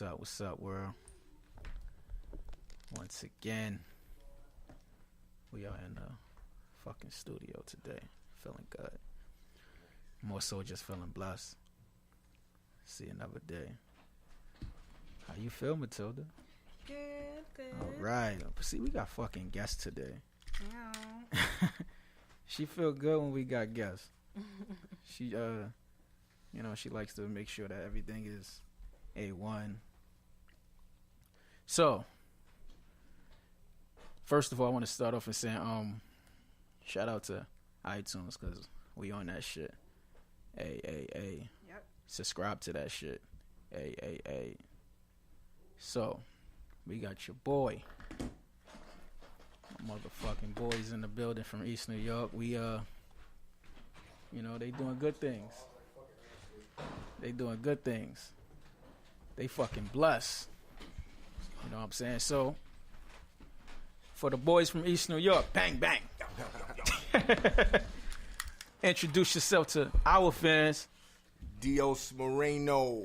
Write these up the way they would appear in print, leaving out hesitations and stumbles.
What's up, world? Once again, we are in the fucking studio today. Feeling good. More so just feeling blessed. See another day. How you feel, Matilda? Good. All right. See, we got fucking guests today. Yeah. She feel good when we got guests. She, she likes to make sure that everything is A1. So, first of all, I want to start off and saying, shout out to iTunes because we on that shit. Hey. Yep. Subscribe to that shit. Hey. So, we got your boy. Motherfucking boys in the building from East New York. We, they doing good things. They fucking blessed. You know what I'm saying? So, for the boys from East New York, bang, bang. Introduce yourself to our fans. Dios Moreno.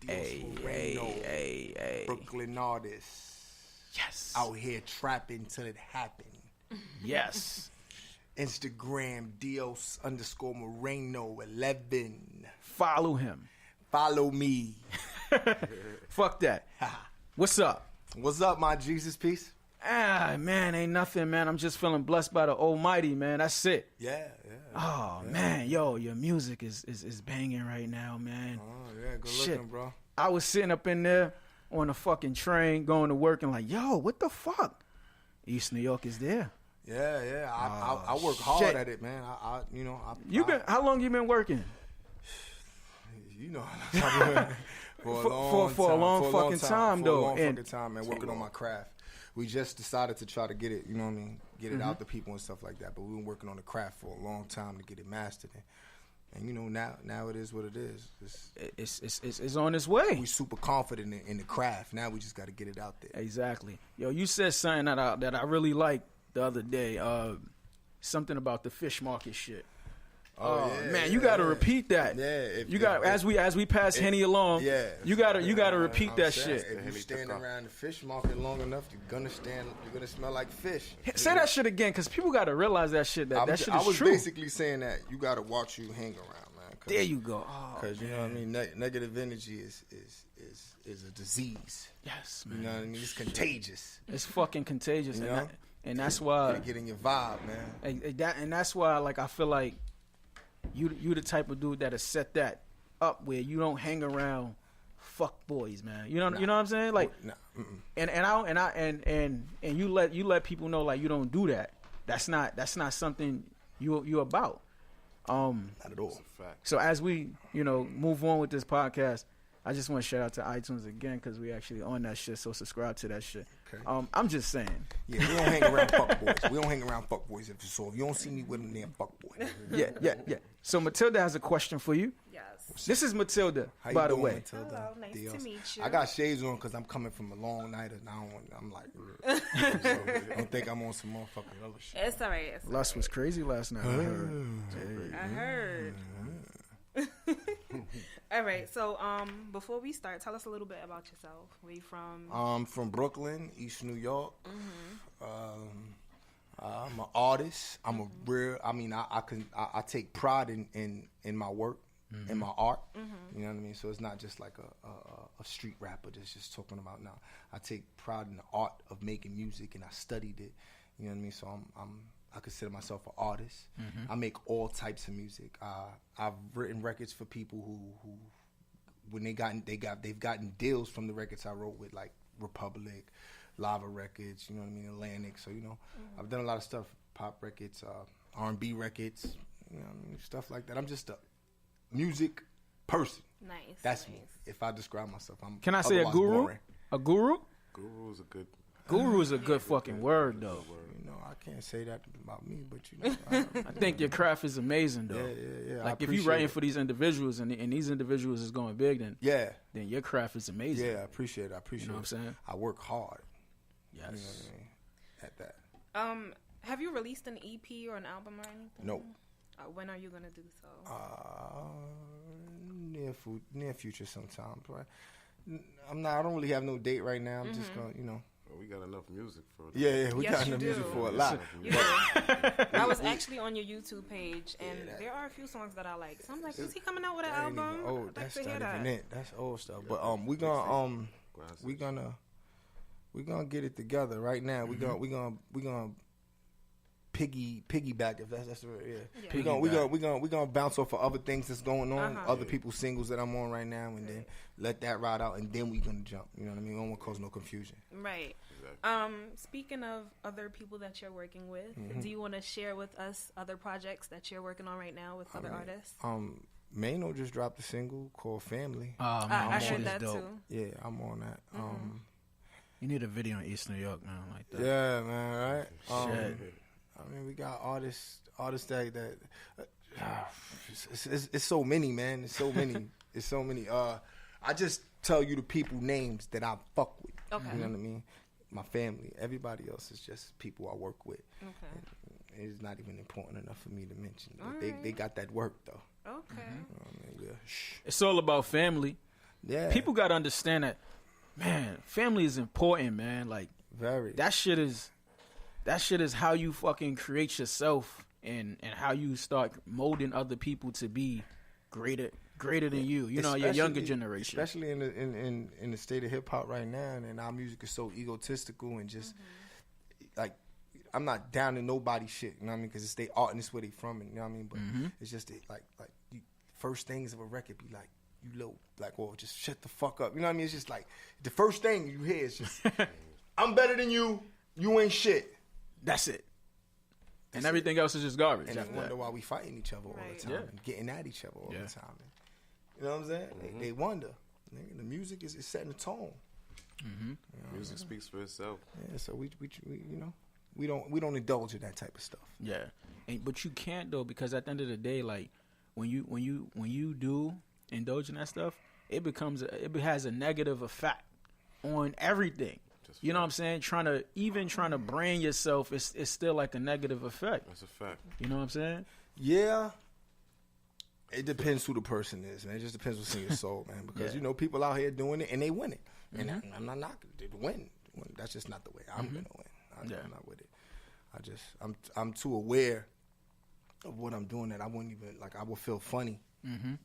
Hey. Brooklyn artist. Yes. Out here trapping till it happen. Yes. Instagram Dios_Moreno 11. Follow him. Follow me. Fuck that. What's up? What's up, my Jesus piece? Man, ain't nothing, man. I'm just feeling blessed by the Almighty, man. That's it. Yeah. Oh, man. Yo, your music is banging right now, man. Oh, yeah. Good Shit. looking, bro. I was sitting up in there on a fucking train going to work and like, yo, what the fuck? East New York is there. Yeah. I work hard at it, man. How long you been working? You know, for a long fucking time, though. Man. Working on my craft. We just decided to try to get it, you know what I mean, get it out to people and stuff like that. But we've been working on the craft for a long time to get it mastered. And now it is what it is. It's on its way. We super confident in the craft. Now we just got to get it out there. Exactly. Yo, you said something that I really liked the other day. Something about the fish market shit. Oh yeah, man, you got to repeat that. Yeah, as we pass Henny along. Yeah, you got to repeat that shit. If you stand around the fish market long enough, you're gonna smell like fish. Say that shit again, because people got to realize that shit. That shit is true. I was basically saying that you got to watch you hang around, man. There you go. Because you know what I mean. Negative energy is a disease. Yes, man. You know what I mean. It's contagious. It's fucking contagious, and that's you why. Gotta get in your vibe, man. And that's why, like, I feel like. You the type of dude that'll set that up where you don't hang around fuck boys, man. You know what I'm saying? Like, and you let people know like you don't do that. That's not something you about. Not at all. So as we move on with this podcast, I just want to shout out to iTunes again because we actually on that shit. So subscribe to that shit. Okay. I'm just saying. Yeah, we don't hang around fuck boys. We don't hang around fuck boys. If you don't see me with them, they're fuck boy. Yeah. So Matilda has a question for you. Yes. This is Matilda, How by you the doing, way. Matilda? Hello, nice to meet you. I got shades on because I'm coming from a long night and I'm like, so don't think I'm on some motherfucking other shit. It's all right. Lust was crazy last night. I heard. All right, so before we start, tell us a little bit about yourself. Where you from? From Brooklyn, East New York. Mm-hmm. I'm an artist. I'm a real. I mean, I take pride in my work, in my art. Mm-hmm. You know what I mean. So it's not just like a street rapper that's just talking about now. I take pride in the art of making music, and I studied it. You know what I mean. So I consider myself an artist. Mm-hmm. I make all types of music. I've written records for people who when they've gotten deals from the records I wrote with, like Republic, Lava Records, you know what I mean, Atlantic. So I've done a lot of stuff, pop records, R&B records, you know what I mean, stuff like that. I'm just a music person. Nice. That's me. If I describe myself, I'm. Can I say a guru? Boring. A guru? Guru is a good. Guru is a good fucking word, though. You know, I can't say that about me, but you know, I think your craft is amazing, though. Yeah. Like if you're writing for these individuals and these individuals is going big, then your craft is amazing. Yeah, I appreciate it. You know what I'm saying? I work hard. Yes. You know what I mean? At that. Have you released an EP or an album or anything? No. When are you gonna do so? Near future sometime. But I'm not. I don't really have no date right now. I'm just gonna, you know. Well, we got enough music for it. Yeah, we Yes, got you enough do. music for a lot. You do. I was actually on your YouTube page, and there are a few songs that I like. So I'm like, is he coming out with an That ain't album? even old. I'd like That's to hear not even that. it. That's old stuff. But we gonna get it together right now. We gonna piggyback, if that's the word. Yeah. We gonna bounce off of other things that's going on, other people's singles that I'm on right now, and then let that ride out, and then we gonna jump. You know what I mean? We don't want to cause no confusion. Right. Exactly. Speaking of other people that you're working with, do you want to share with us other projects that you're working on right now with other artists? Moreno just dropped a single called Family. I heard that dope. too. Yeah, I'm on that. You need a video in East New York, man, like that. Yeah, man, right? Shit. I mean, we got artists that it's so many, man. It's so many. It's so many. I just tell you the people names that I fuck with. Okay. You know what I mean? My family. Everybody else is just people I work with. Okay. It's not even important enough for me to mention. All They right. got that work though. Okay. I mean, It's all about family. yeah. People got to understand that, man, family is important, man. Like, very. that shit is how you fucking create yourself and how you start molding other people to be greater than you. You know, your younger generation. Especially in the state of hip hop right now, and our music is so egotistical and just like, I'm not down to nobody shit. You know what I mean? Because it's their art and it's where they from. You know what I mean? But it's just like you, first things of a record be like, you little black boy, just shut the fuck up. You know what I mean? It's just like the first thing you hear is just, I'm better than you. You ain't shit. That's it. And everything else is just garbage. And I after wonder that. why we fighting each other all Right. the time and getting at each other all Yeah. the time. And, you know what I'm saying? They wonder. Nigga, the music is setting the tone. Music speaks for itself. Yeah, so we you know, we don't indulge in that type of stuff. Yeah, but you can't though, because at the end of the day, like when you do indulge in that stuff, it has a negative effect on everything. You know what I'm saying? Trying to brand yourself is still like a negative effect. That's a fact. You know what I'm saying? Yeah. It depends who the person is, man. It just depends what's in your soul, man. Because you know, people out here doing it and they win it, and I'm not knocking it. They win. That's just not the way I'm gonna win. I'm not with it. I'm too aware of what I'm doing that I wouldn't even like. I would feel funny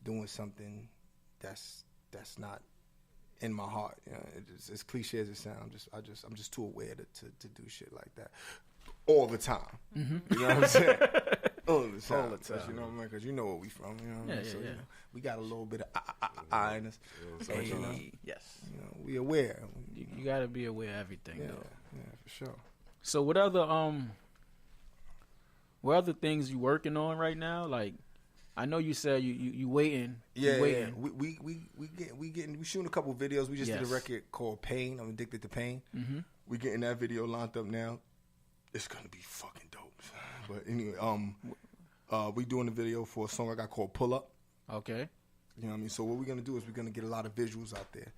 doing something that's not in my heart. You know, as cliche as it sounds, I'm just too aware to do shit like that all the time. You know what I'm saying? All the time. You know what I mean? Because you know where we from. You know what I mean? So, you know, we got a little bit of I in us. So, you know, Yes. you know, we aware. You got to be aware of everything, Yeah, though. yeah, for sure. So what other things you working on right now? Like, I know you said you waiting. Yeah, you waiting. We shooting a couple videos. We just did a Yes. record called Pain. I'm Addicted to Pain. We getting that video lined up now. It's gonna be fucking dope. But anyway, we doing a video for a song I got called Pull Up. Okay. You know what I mean? So what we're gonna do is we're gonna get a lot of visuals out there,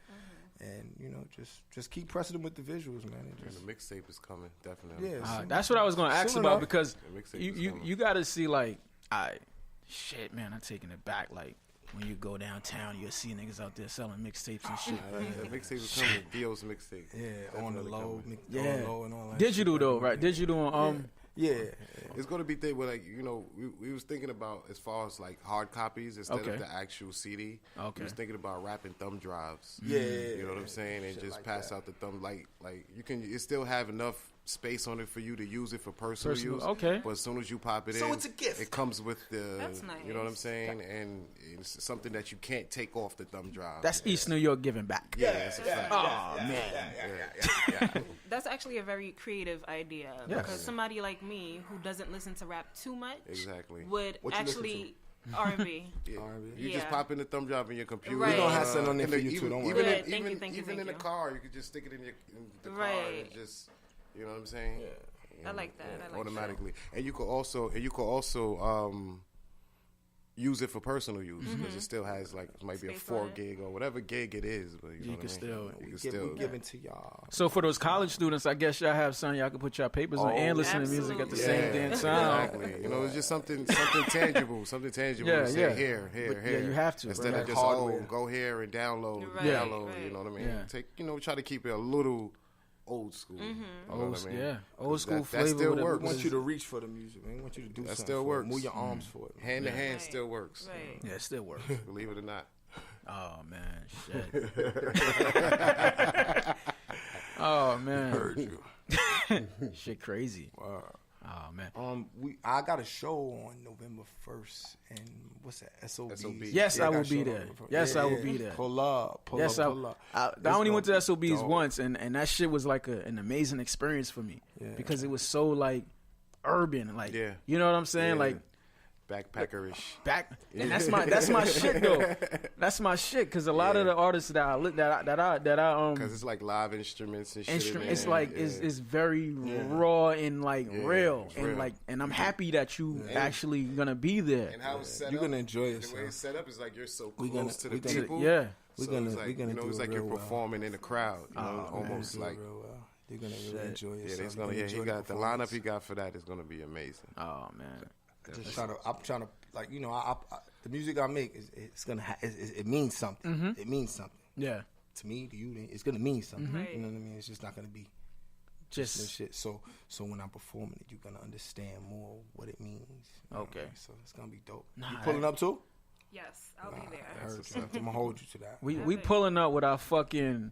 and you know, just keep pressing them with the visuals, man. And And just, the mixtape is coming, definitely. yeah, That's what I was gonna ask Soon about enough. because The mixtape is you coming. got to see like, shit, man, I'm taking it back. Like when you go downtown, you'll see niggas out there selling mixtapes and shit. The mixtape is coming. Dios mixtape. yeah, on the Definitely low, coming. on the low, and all that. Digital shit, though, man. right? Digital on Yeah. It's going to be thing where, like, you know, we was thinking about as far as like hard copies instead Okay. of the actual CD. Okay. We was thinking about wrapping thumb drives. Yeah. You know what I'm saying? And Shit just like pass that. out the thumb like you still have enough space on it for you to use it for personal use. Okay. But as soon as you pop it So in, it's a gift. it comes with the. That's You know what I'm nice. saying? And it's something that you can't take off the thumb drive. That's East New York giving back. yeah, that's a fact. Oh man. That's actually a very creative idea because somebody like me who doesn't listen to rap too much Exactly. would What you listen actually R&B. Yeah. R&B. You just Yeah. pop in the thumb drive in your computer. Right. We gonna have something on there And for you too, don't worry. Yeah, Even, thank you, even, thank you, even thank in the you. car, you could just stick it in the car Right. and just, you know what I'm saying? I like that. I like automatically. And you could also use it for personal use because it still has like it might be a Space 4 on it. gig or whatever gig it is, but you know can what I still- mean? We give it to y'all. So for those college students, I guess y'all have something y'all can put your papers on and listen to music at the same damn time. Exactly. You know, it's just something tangible, Yeah, to say yeah. here, But, yeah, you have to, instead bro. of just Hardware. go here and download, Right, download. right. You know what I mean? Yeah. Try to keep it a little old school. You know what I mean? Old school that flavor. still whatever. works. We want you to reach for the music, man. We want you to do something. still for it. works. Move your arms for it. Hand to hand Right. still works. Right. Yeah, it still works. Believe it or not. Oh man, shit. Oh man, Heard you. shit crazy. Oh man. I got a show on November 1st, and what's that? SOBs. Yes, I got will a show be on there. November 1st. Yes, I will be there. Pull up. Yes, Pull up. I It's only went to gonna SOBs be dope. once, and that shit was like an amazing experience for me because it was so like urban, like Yeah. you know what I'm saying, Yeah. like Backpackerish. back, and that's my shit though. That's my shit because a lot of the artists that I Because it's like live instruments and shit. instrument, it's like it's very raw and like real, it's and real. like, and I'm happy that you actually gonna be there. And how it's set You're up. gonna enjoy The way yourself. it's set up is like you're so We close gonna- to we the gonna- people. Yeah. We're So gonna it's like, we're gonna you know, do it's it like you're real well. performing in the crowd. You know, We're gonna almost do it like real well. You're gonna really enjoy yourself. yeah, it's You're gonna enjoy he got the performance. lineup he got for that is gonna be amazing. Oh man, I'm trying to like, you know, I the music I make it's gonna it means something. It means something yeah, to me, to you. It's gonna mean something. Right. You know what I mean? It's just not gonna be some just shit. So when I'm performing it, you're gonna understand more what it means. You know what I Okay. mean? So it's gonna be dope. Nah, You pulling up too? Yes, I'll be there. I'm gonna hold you to that. we pulling up with our fucking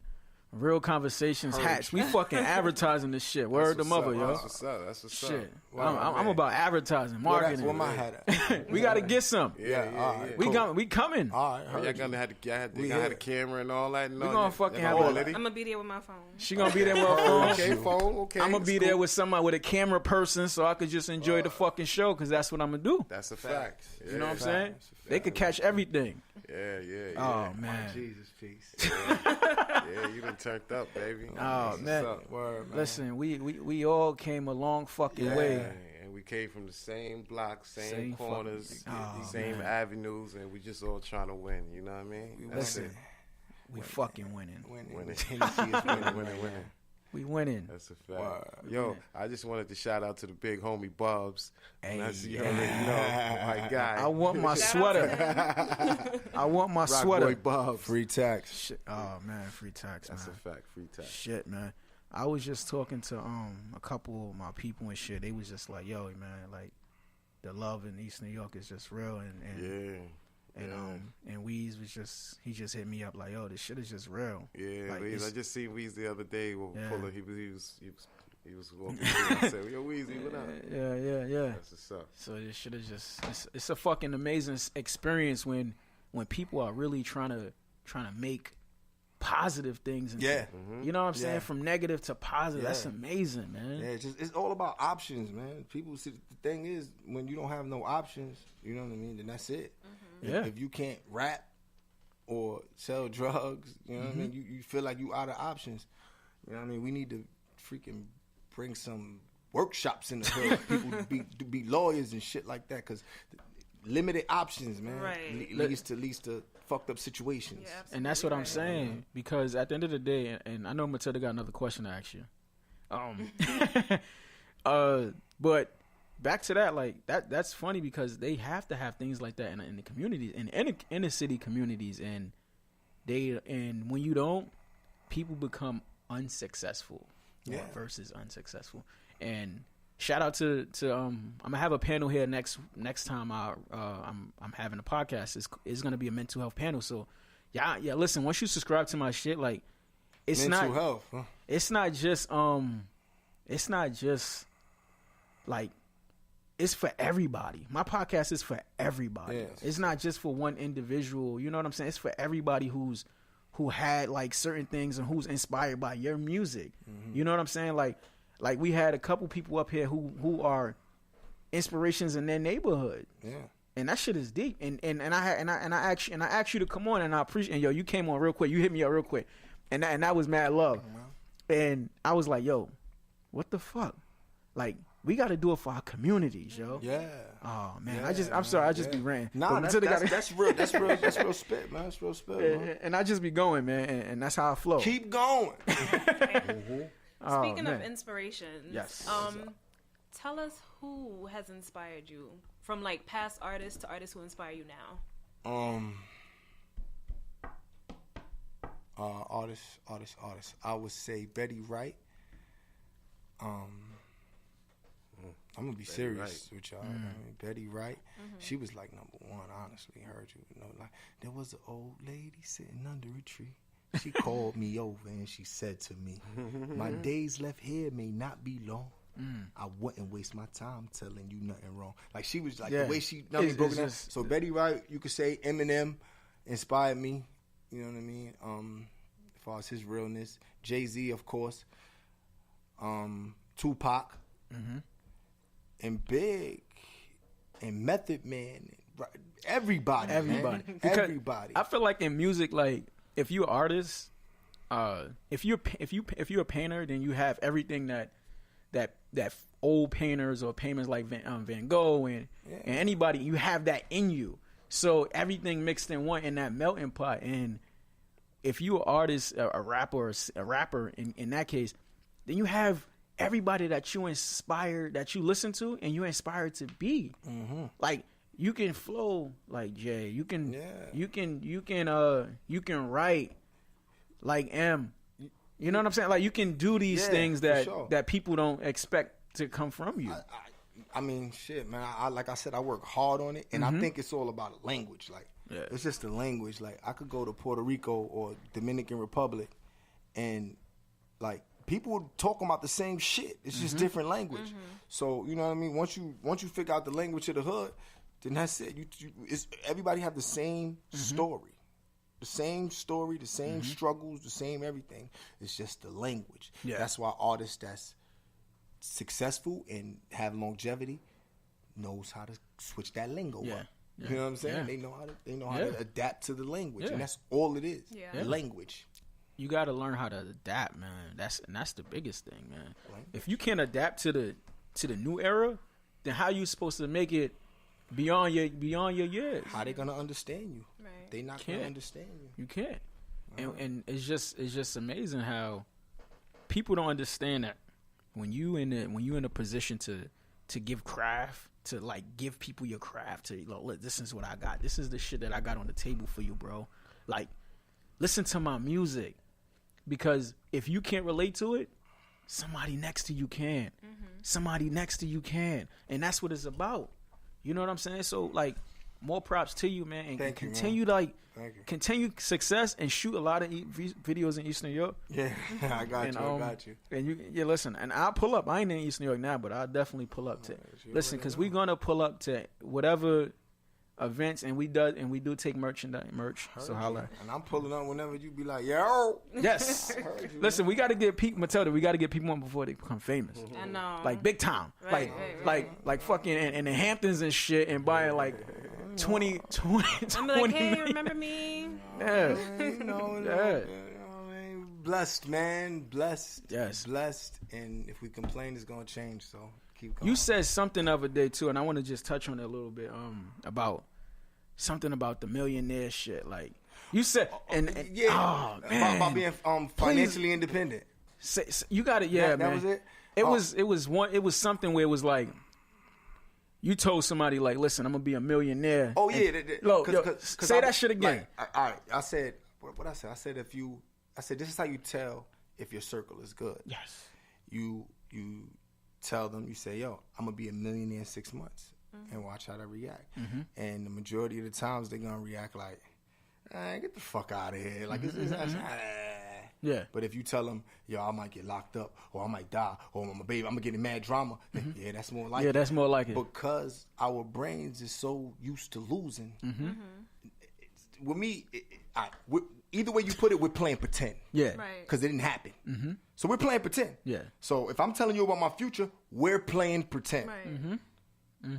Real Conversations hats. We fucking advertising this shit. Word to That's mother, what's yo. up. That's what's up. That's what's Shit, up. I'm about advertising, Where marketing. where my hat at? We gotta get some. Yeah, all right. We cool. we coming. All right, Y'all heard you. gonna have We the here. camera and all that. And We all gonna that. fucking Y'all have all a- ready? I'm gonna be there with my phone. She gonna be there with her phone. Okay, phone. Okay, I'm gonna be it's there cool. with somebody with a camera person, so I could just enjoy the fucking show, cause that's what I'm gonna do. That's a fact. You know what I'm Facts. saying? They could catch everything. Yeah. Oh man. Jesus, peace. Yeah, you done turned up, baby. Oh That's what's man. up. Word, man. Listen, we all came a long fucking way. And we came from the same block, same Same corners, fucking- same man. avenues, and we just all trying to win. You know what I mean? That's Listen, it. we fucking winning. Winning. Winning. We winning. That's a fact. Word. Yo, I just wanted to shout out to the big homie Bubs. Hey, That's, you already know, my guy. I want my Shout out to sweater. I want my Rock sweater. Boy Bubs. Free tax. Shit. Oh man, free tax, That's man. a fact. Free tax. Shit, man. I was just talking to a couple of my people and shit. They was just like, "Yo, man, like the love in East New York is just real." And Weez was he just hit me up like, "Yo, this shit is just real." Yeah, Like, Weez. it's- I just seen Weez the other day. Yeah. Full of, he was walking through. I said, "Yo, Weezy, what up?" Yeah. That's what's up. So this shit is just it's a fucking amazing experience when people are really trying to make positive things. Yeah. You know what I'm saying? Yeah. From negative to positive. That's Yeah. amazing, man. Yeah, it's all about options, man. People see the thing is when you don't have no options, you know what I mean, then that's it. Yeah. If you can't rap or sell drugs, you know what I mean, you feel like you out of options. You know what I mean? We need to freaking bring some workshops in the hood, people to be lawyers and shit like that, because limited options, man, Right. leads to fucked up situations. Yeah, And that's what I'm absolutely saying, because at the end of the day, and I know Matilda got another question to ask you. But back to that, like that's funny because they have to have things like that in the communities, in inner city communities, and when you don't, people become unsuccessful versus unsuccessful. And shout out to I'm gonna have a panel here next time I'm having a podcast. It's gonna be a mental health panel. So yeah. Listen, once you subscribe to my shit, like it's Mental not health. Huh? it's not just like it's for everybody. My podcast is for everybody. Yes. It's not just for one individual. You know what I'm saying? It's for everybody who had like certain things and who's inspired by your music. You know what I'm saying? Like we had a couple people up here who are inspirations in their neighborhood. Yeah. And that shit is deep. And I asked you to come on, and I appreciate. And yo, you came on real quick. You hit me up real quick, and that was mad love. And I was like, yo, what the fuck? Like we got to do it for our communities, yo. Yeah. Oh man, Yeah, I'm sorry, I just yeah. be ranting. Nah, But that's real. That's real spit, man. That's real spit, man. and I just be going, man, and that's how I flow. Keep going. Oh, Speaking of man. inspirations, Yes. tell us who has inspired you from like past artists to artists who inspire you now. Artists. I would say Betty Wright. I'm gonna be serious with y'all. I mean, Betty Wright, she was like number one. Honestly, heard you know, like there was an old lady sitting under a tree. She called me over and she said to me, "My days left here may not be long. I wouldn't waste my time telling you nothing wrong." Like she was like the way she, broke it down. So Betty Wright, you could say Eminem inspired me. You know what I mean? As far as his realness, Jay-Z, of course, Tupac, and Big, and Method Man, everybody. Man. Because everybody. I feel like in music, like if you're an artist, if you're a painter, then you have everything that old painters or painters like Van Gogh and anybody, you have that in you. So everything mixed in one in that melting pot. And if you're an artist, a rapper in that case, then you have everybody that you inspired, that you listen to, and you inspired to be. Like you can flow like Jay. You can write like M. You know what I'm saying? Like you can do these things that people don't expect to come from you. I mean, shit, man. Like I said, I work hard on it, and I think it's all about language. Like, it's just the language. Like, I could go to Puerto Rico or Dominican Republic, and like people talking about the same shit. It's just different language. So you know what I mean. Once you figure out the language of the hood, then that's it. Everybody have the same story. The same story, the same struggles, the same everything. It's just the language. Yeah. That's why artists that's successful and have longevity knows how to switch that lingo up. You know what I'm saying? They know how to adapt to the language, and that's all it is. Language. You got to learn how to adapt, man. That's the biggest thing, man. If you can't adapt to the new era, then how you supposed to make it beyond your years? How they gonna understand you? Right. They not gonna understand you. You can't. And it's just amazing how people don't understand that when you in a position to give craft, to like give people your craft, to look, this is what I got. This is the shit that I got on the table for you, bro. Like, listen to my music, because if you can't relate to it, somebody next to you can. Somebody next to you can, and that's what it's about. You know what I'm saying? So like, more props to you, man, and continue continue success and shoot a lot of videos in East New York. Yeah, I got you. And you listen, and I'll pull up. I ain't in East New York now, but I'll definitely pull up to listen, because we're gonna pull up to whatever events, and we do take merch. So holla. And I'm pulling up whenever you be like, yo. Yes. Listen, we got to get people. Matilda, we got to get people on before they become famous. I know. Like big time. Right, like fucking in the Hamptons and shit, and buying like 20. I'm like, hey, remember me? Yeah. Blessed, man. Blessed. Yes. Blessed. And if we complain, it's gonna change. So keep going. You said something the other day too, and I want to just touch on it a little bit. About something about the millionaire shit. Like you said, about being financially independent. You got it, man. That was it. It was something where it was like, you told somebody like, listen, I'm gonna be a millionaire. Oh yeah. Say that shit again. Like, all right. I said what I said. I said this is how you tell if your circle is good. Yes. You tell them, you say, yo, I'm gonna be a millionaire in 6 months, and watch how they react. And the majority of the times they're gonna react like, get the fuck out of here. Like yeah. But if you tell them, yo, I might get locked up, or I might die, or I'm gonna get in mad drama, yeah, that's more like it. Yeah, that's more like it. Because our brains is so used to losing. With me, either way you put it, we're playing pretend. Yeah. Right. Because it didn't happen. So we're playing pretend. Yeah. So if I'm telling you about my future, we're playing pretend. Right.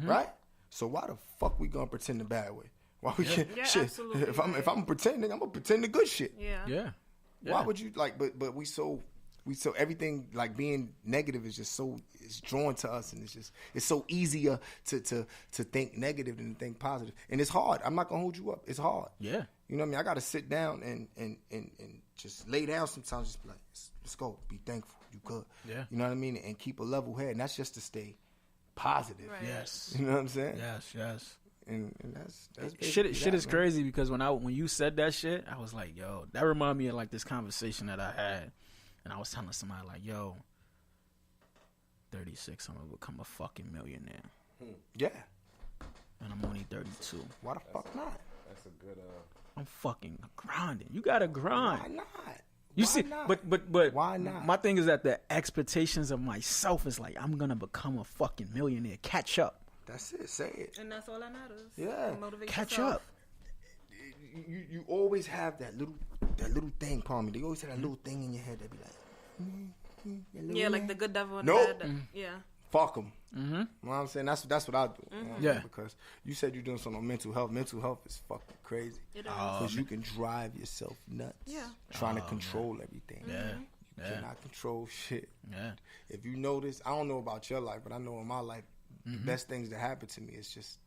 Right? So why the fuck we gonna pretend the bad way? Why we can't shit? Absolutely If I'm pretending, I'm gonna pretend the good shit. Yeah. Yeah. Why would you like? But we so so everything like being negative is just so it's drawn to us, and it's so easier to think negative than to think positive, and it's hard. I'm not gonna hold you up. It's hard. Yeah. You know what I mean? I gotta sit down and just lay down sometimes. Just be like, let's go. Be thankful. You good. Yeah. You know what I mean? And keep a level head, and that's just to stay positive. Right. Yes. You know what I'm saying? Yes. And that's Shit is crazy because when you said that shit, I was like, yo, that reminded me of like this conversation that I had, and I was telling somebody like, yo, 36, I'm gonna become a fucking millionaire. Yeah. And I'm only 32. Why the fuck not? That's a good. I'm fucking grinding. You gotta grind. Why not? You Why see, not? but Why not? My thing is that the expectations of myself is like I'm gonna become a fucking millionaire. Catch up. That's it. Say it. And that's all that matters. Yeah. Motivate Catch yourself. up. You always have that little thing, Palmy. They always have that little thing in your head that be like, Yeah, like the good devil and Nope. the bad. Yeah. fuck them. Mm-hmm. You know what I'm saying? That's what I do. You know what I'm Yeah. saying? Because you said you're doing something on mental health. Mental health is fucking crazy. It is. Because you can drive yourself nuts. Yeah. Trying to control everything. Yeah. You cannot control shit. Yeah. If you notice, I don't know about your life, but I know in my life, the best things that happen to me is just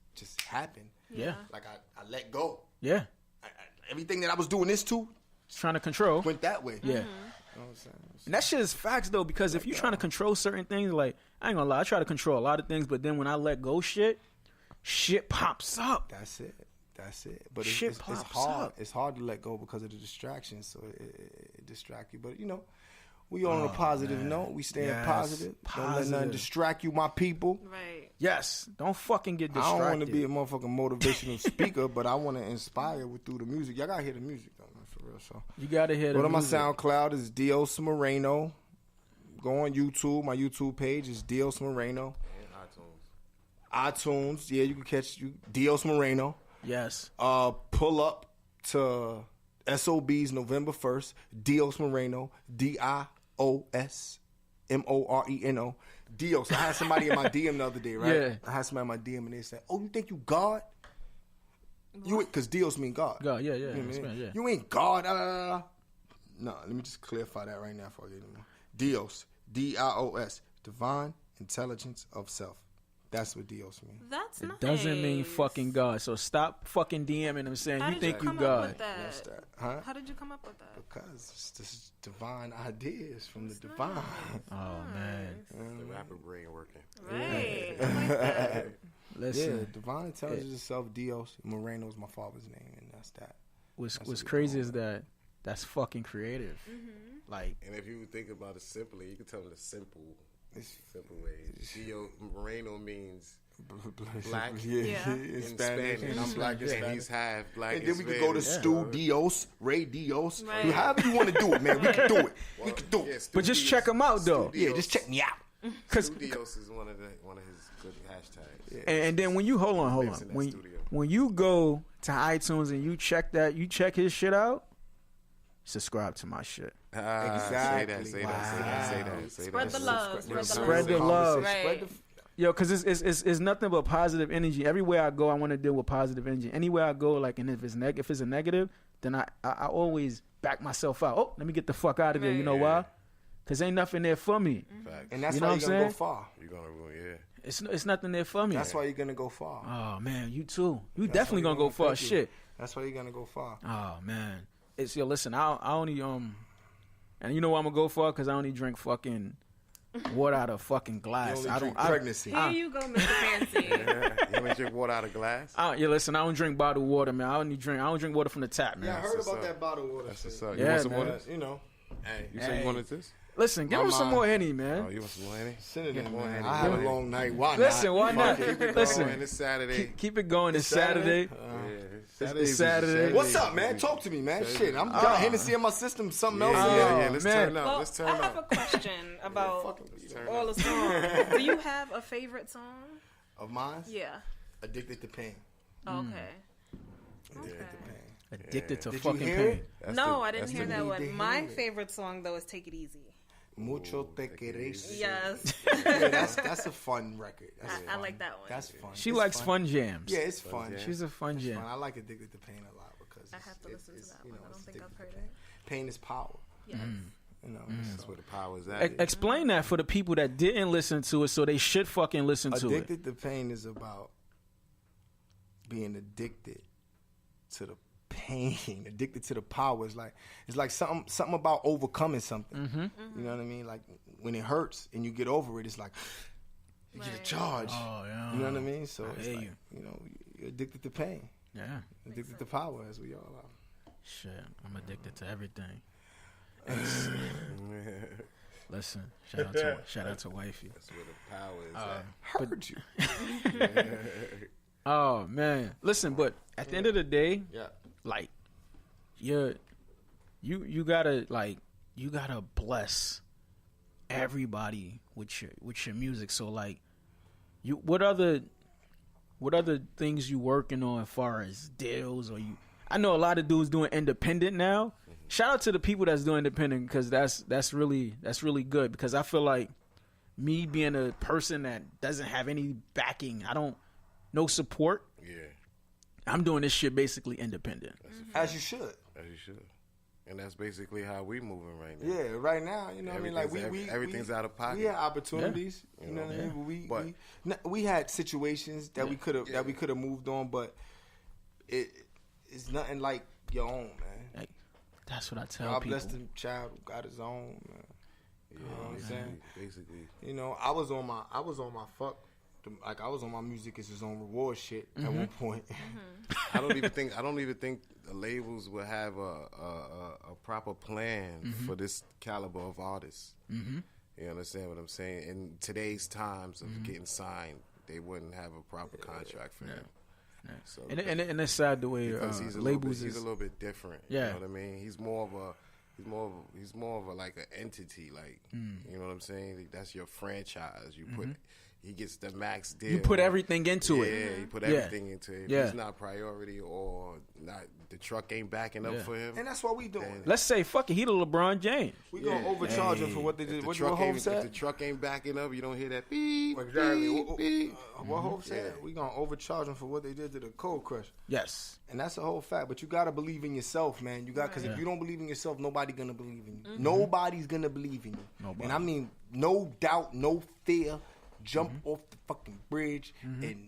happen. Yeah. Like I let go. Yeah. Everything that I was doing this to Trying to control. went that way. Yeah. You know what I'm saying? And that shit is facts though, because if you're trying to control certain things, like I ain't gonna lie, I try to control a lot of things, but then when I let go shit pops up. That's it. But Shit it's pops hard. up. It's hard to let go because of the distractions, so it distract you. But you know, we on a positive note. We staying Yes. positive. Don't let nothing Positive. distract you, my people. Right. Yes. Don't fucking get I distracted. don't want to be a motherfucking motivational speaker, but I want to inspire through the music. Y'all gotta hear the music though, man, for real. So You gotta hear the go to my music. SoundCloud is Dios Moreno. Go on YouTube. My YouTube page is Dios Moreno. And iTunes, yeah, you can catch Dios Moreno. Yes. Pull up to SOB's November 1st. Dios Moreno. DIOS MORENO. Dios. I had somebody in my DM the other day, right? Yeah. I had somebody in my DM and they said, "Oh, you think you God? You because Dios mean God. God, yeah. You know what I That's mean? right, yeah. You ain't God. No, let me just clarify that right now for you. Dios. DIOS. Divine intelligence of self. That's what Dios means. That's It nice. doesn't mean fucking God. So stop fucking DMing them saying How you did think you come up God. with that? That's that. Huh? How did you come up with that? Because it's this divine ideas from the divine. Oh man. the rapper brain working. Right. I like that. Listen. Yeah, divine intelligence itself, Dios. Moreno is my father's name, and that's that. What's That's what we crazy call is that that's fucking creative. Like And if you think about it simply, you can tell them the simple way. Gio Moreno means black Yeah. in in Spanish, and I'm black in and Spanish. he's half black. And then we could go to Stu Dios, Ray Dios. Right. However you want to do it, man. We can do it. We can do it. but just check them out though. Yeah, just check me out. Cause Studios is one of his good hashtags. and then when you hold on. Lives in that When studio. when you go to iTunes and you check his shit out, subscribe to my shit. Exactly. Say that. Spread the love. Spread the love. Right. Yo, cause it's nothing but positive energy. Everywhere I go, I want to deal with positive energy. Anywhere I go, like, and if it's a negative, then I always back myself out. Oh, let me get the fuck out of there. You know why? Cause ain't nothing there for me. And that's You know why what you're I'm going to go saying? far. You're gonna ruin, It's nothing there for me. That's why you're going to go far. Oh man, you too. You That's definitely why gonna you're go far. thank you. Shit. That's why you're going to go far. Oh man, it's yo. Listen, I only and you know why I'm gonna go for? Cause I only drink fucking water out of fucking glass. You I only don't. drink pregnancy. Here you go, Mr. Fancy. You only drink water out of glass. Yeah, listen, I don't drink bottled water, man. I don't drink water from the tap, man. Yeah, I heard what's about up. that bottled water. That's shit. what's up. Yeah, You want some man. water? You know. Hey, You said you wanted this? Listen, give My him some mind. more Henny, man. Oh, you want some more, Henny? send it in, Come on, man. Henny, I had go a ahead. long night. Why Listen, not? why not? Keep it Listen. going. It's Saturday. Keep it going. It's Saturday. Saturday's Saturday. What's up, man? Talk to me, man. Shit, I'm got Hennessy in my system. Something else. Yeah, let's man. turn up. Well, Let's turn I have up. a question about Turn all up. the songs. Do you have a favorite song? Of mine? Yeah. Addicted to Pain. Okay. Addicted to Pain. Addicted to Did you fucking hear pain. it? That's No, the- I didn't that's hear the- that need to one. hear My it. favorite song though is "Take It Easy." Mucho te querés. Yes, Yeah, that's a fun record. That's I fun. like that one. That's fun. She It's likes fun jams. Yeah, it's fun. jam. She's a fun It's jam. fun. I like Addicted to Pain a lot because I have to listen to that you one. know, I don't it's think I've addicted heard to it. pain. Pain is power. Yes. You know, That's where the power is at. Explain that for the people that didn't listen to it, so they should fucking listen to it. Addicted to pain is about being addicted to the pain, addicted to the power. It's like something about overcoming something. You know what I mean? Like when it hurts and you get over it, it's like you get a charge. Oh yeah. You know what I mean? So I it's hear like, you know, you're addicted to pain. Yeah. Addicted to power, as we all are. Shit, I'm addicted to everything. Listen, shout out to wifey. That's where the power is at. Heard you. Oh man, listen, but at the end of the day, Yeah. like you gotta bless everybody with your music. So like, what other things you working on as far as deals, or you? I know a lot of dudes doing independent now. Shout out to the people that's doing independent, because that's really good, because I feel like me being a person that doesn't have any backing, no support. Yeah. I'm doing this shit basically independent. As you should. As you should. And that's basically how we moving right now. Yeah, right now, you know what I mean? Like everything's out of pocket. We had opportunities, you know what I mean? We had situations that we could have moved on, but it's nothing like your own, man. Like, that's what I tell God people. bless the child who got his own, man. Yeah, You know what I'm saying? Basically. You know, I was on my music is his own reward shit at one point. I don't even think the labels will have a proper plan for this caliber of artists. You understand what I'm saying? In today's times of getting signed, they wouldn't have a proper contract for them. Yeah. So And it's sad the way because he's a little bit different. Yeah. You know what I mean? He's more of a like an entity. Like you know what I'm saying? That's your franchise. You put. He gets the max deal. You put everything into it. Yeah, he put everything into it. If Yeah. he's not priority or not, the truck ain't backing up for him. And that's what we doing. Let's say, fuck it, he the LeBron James. We gonna overcharge him for what they did. What Hope If the said? truck ain't backing up, you don't hear that beep, Exactly. beep, beep. What Hope said? We gonna overcharge him for what they did to the Cold Crush. Yes. And that's a whole fact. But you gotta believe in yourself, man. Because if you don't believe in yourself, nobody's gonna believe in you. Nobody's gonna believe in you. Nobody. And I mean, no doubt, no fear. Jump off the fucking bridge and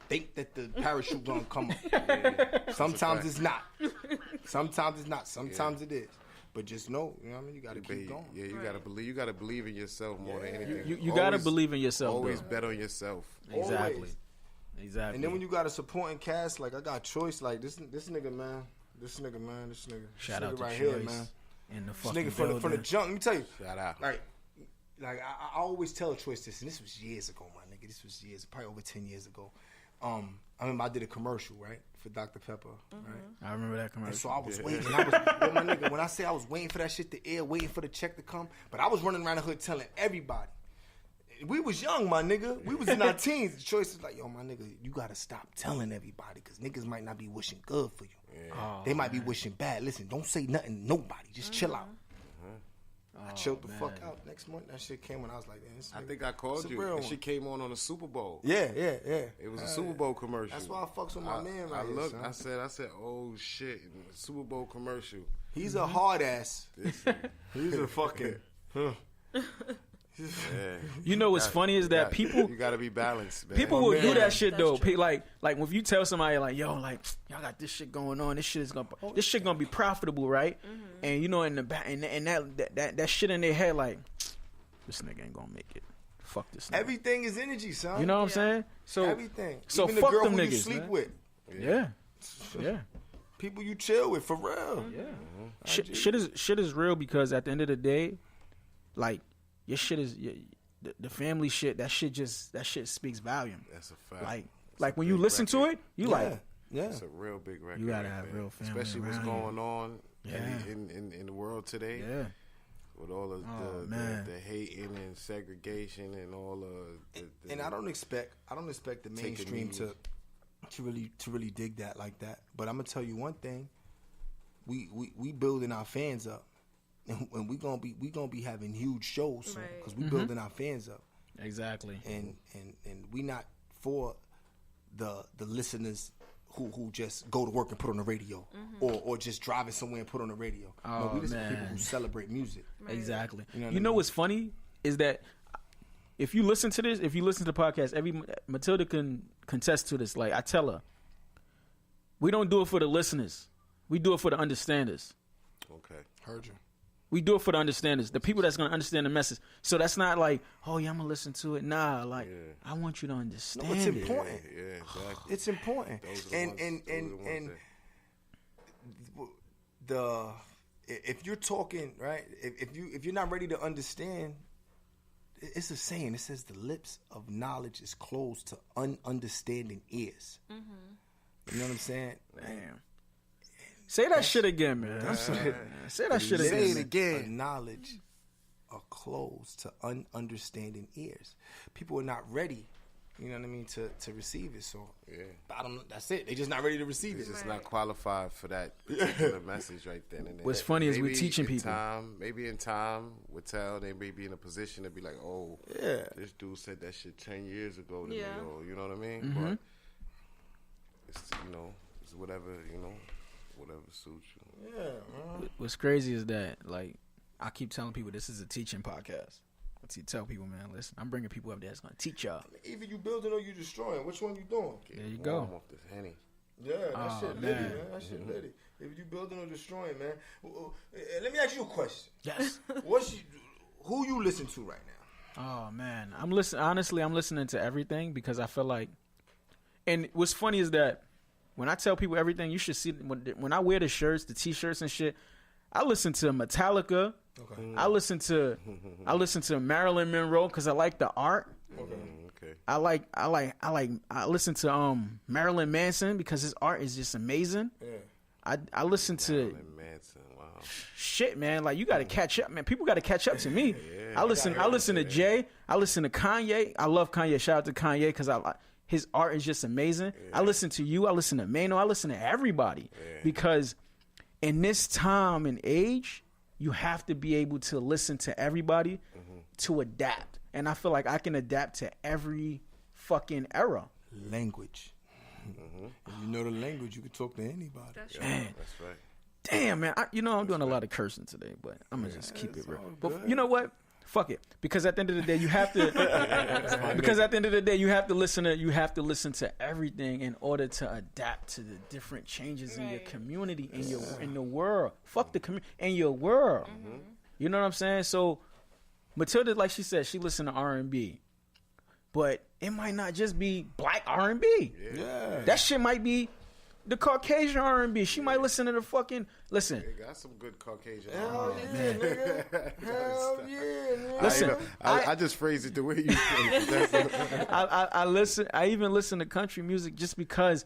think that the parachute gonna come up. Sometimes it's not. Sometimes it's not. Sometimes it is. But just know, you know what I mean? You gotta keep going. Yeah, you gotta believe. You gotta believe in yourself more than anything. You gotta believe in yourself. Always bro. bet on yourself. Exactly. Always. Exactly. And then when you got a supporting cast, like I got Choice, like this nigga, man. This nigga Shout out to right Choice here, man. in the This fucking nigga from the jump. Let me tell you. Shout out. Like I always tell Choice this, and this was years ago, my nigga. This was probably over 10 years ago. I remember I did a commercial, right, for Dr. Pepper, right? I remember that And commercial. so I was waiting. I was, my nigga, when I say I was waiting for that shit to air, waiting for the check to come, but I was running around the hood telling everybody. We was young, my nigga. We was in our teens. The Choice is like, yo, my nigga, you gotta stop telling everybody, because niggas might not be wishing good for you. Yeah. Oh, They might be wishing bad. Listen, don't say nothing to nobody. Just chill out. I chilled the fuck out. Next month, that shit came when I was like, I think I called you. And she came on the Super Bowl. Yeah. It was a Super Bowl commercial. That's why I fucks with my man right I here, looked. son. I said, oh shit, Super Bowl commercial. He's a hard ass. He's a fucking. Yeah. You know what's funny is that people You gotta be balanced, man. people will do that shit That's though. true. Like when you tell somebody like, yo, like y'all got this shit going on, this shit gonna be profitable, right? And you know, in the back, and that shit in their head, like this nigga ain't gonna make it. Fuck this nigga. Everything is energy, son. You know what I'm saying? So everything. So Even the fuck girl them who niggas, you sleep man. with, Yeah. people you chill with, for real. Yeah. Shit is real, because at the end of the day, like your shit is the family shit. That shit speaks volume. That's a fact. Like when you listen to it, you like. Yeah. It's a real big record. You gotta right have there. real family especially what's around going on Yeah. in the world today. Yeah. With all of man. the hating and segregation and all of the And I don't expect the mainstream to really dig that like that. But I'm gonna tell you one thing: we building our fans up, and we gonna be having huge shows because we building our fans up. Exactly. And we not for the listeners who just go to work and put on the radio, or just driving somewhere and put on the radio. No, we listen to people who celebrate music. Right. Exactly. You know what I You know mean? what's funny is that if you listen to this, if you listen to the podcast, Matilda can contest to this. Like I tell her, we don't do it for the listeners. We do it for the understanders. Okay. Heard you. We do it for the understanders, the people that's going to understand the message. So that's not like, oh, yeah, I'm going to listen to it. Nah, like, I want you to understand No, it's it. important. Yeah, exactly. It's important. If you're talking, right, if you're not ready to understand, it's a saying. It says the lips of knowledge is closed to ununderstanding ears. You know what I'm saying? Damn. Say that shit again, man. Say that shit again. Say it again. Knowledge are closed to ununderstanding ears. People are not ready, you know what I mean, to receive it. So that's it. They're just not ready to receive It's it. just not qualified for that particular message right then and there. What's funny is we're teaching people. Maybe in time, we'll tell they may be in a position to be like, oh, this dude said that shit 10 years ago to me, or you know what I mean? But it's, it's whatever, whatever suits you. Yeah, What's crazy is that, like, I keep telling people this is a teaching podcast. I tell people, man, listen, I'm bringing people up there that's going to teach y'all. Either you building or you destroying. Which one you doing? There you go. Off this Henny. Yeah, that shit litty, man. man. That shit litty. If you building or destroying, man. Let me ask you a question. Yes. Who you listen to right now? Oh, man. Honestly, I'm listening to everything because I feel like, and what's funny is that when I tell people everything, you should see, when I wear the shirts, the T-shirts and shit, I listen to Metallica. Okay. I listen to Marilyn Monroe because I like the art. Okay. I listen to Marilyn Manson because his art is just amazing. Yeah. I listen to Marilyn Manson. Wow. Shit, man. Like, you got to catch up, man. People got to catch up to me. I listen to Jay. I listen to Kanye. I love Kanye. Shout out to Kanye because his art is just amazing. I listen to you. I listen to Moreno. I listen to everybody because in this time and age, you have to be able to listen to everybody to adapt. And I feel like I can adapt to every fucking era. Language. If you know the language, you can talk to anybody. That's Man. That's right. Damn, man. I'm doing a lot of cursing today, but I'm going to just keep it real. But you know what? Fuck it. Because at the end of the day, you have to. Because at the end of the day, you have to listen to everything in order to adapt to the different changes in your community, in the world. Fuck the community in your world. You know what I'm saying? So, Matilda, like she said, she listen to R&B, but it might not just be black R&B. Yeah. That shit might be the Caucasian R&B. She might listen to the fucking listen. They got some good Caucasian. Hell yeah, nigga. Hell yeah, man. Listen, I just phrased it the way you phrased it. I listen. I even listen to country music just because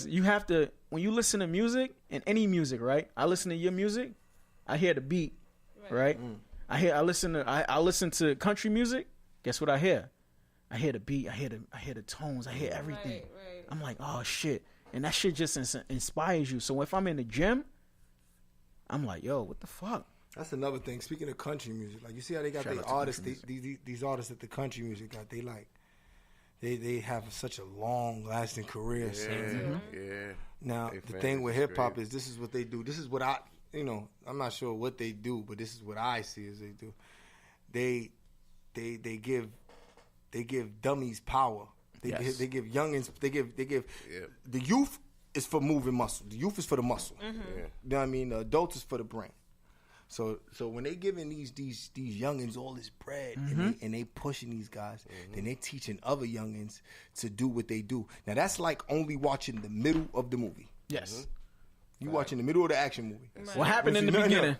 you have to. When you listen to music and any music, right? I listen to your music. I hear the beat, right? I listen to country music. Guess what I hear? I hear the beat. I hear the tones. I hear everything. Right. I'm like, oh shit. And that shit just inspires you. So if I'm in the gym, I'm like, yo, what the fuck? That's another thing. Speaking of country music, like you see how they got Shout the out to artists, country these artists that the country music got. They have such a long lasting career. So. Yeah. Now the thing with hip hop is this is what they do. This is what I'm not sure what they do, but this is what I see as they do. They give dummies power. They give youngins. They give the youth is for moving muscle. The youth is for the muscle. You know what I mean? The adults is for the brain. So when they giving these youngins all this bread and they pushing these guys, then they teaching other youngins to do what they do. Now that's like only watching the middle of the movie. Yes. You watching the middle of the action movie. Right. What happened in the beginning?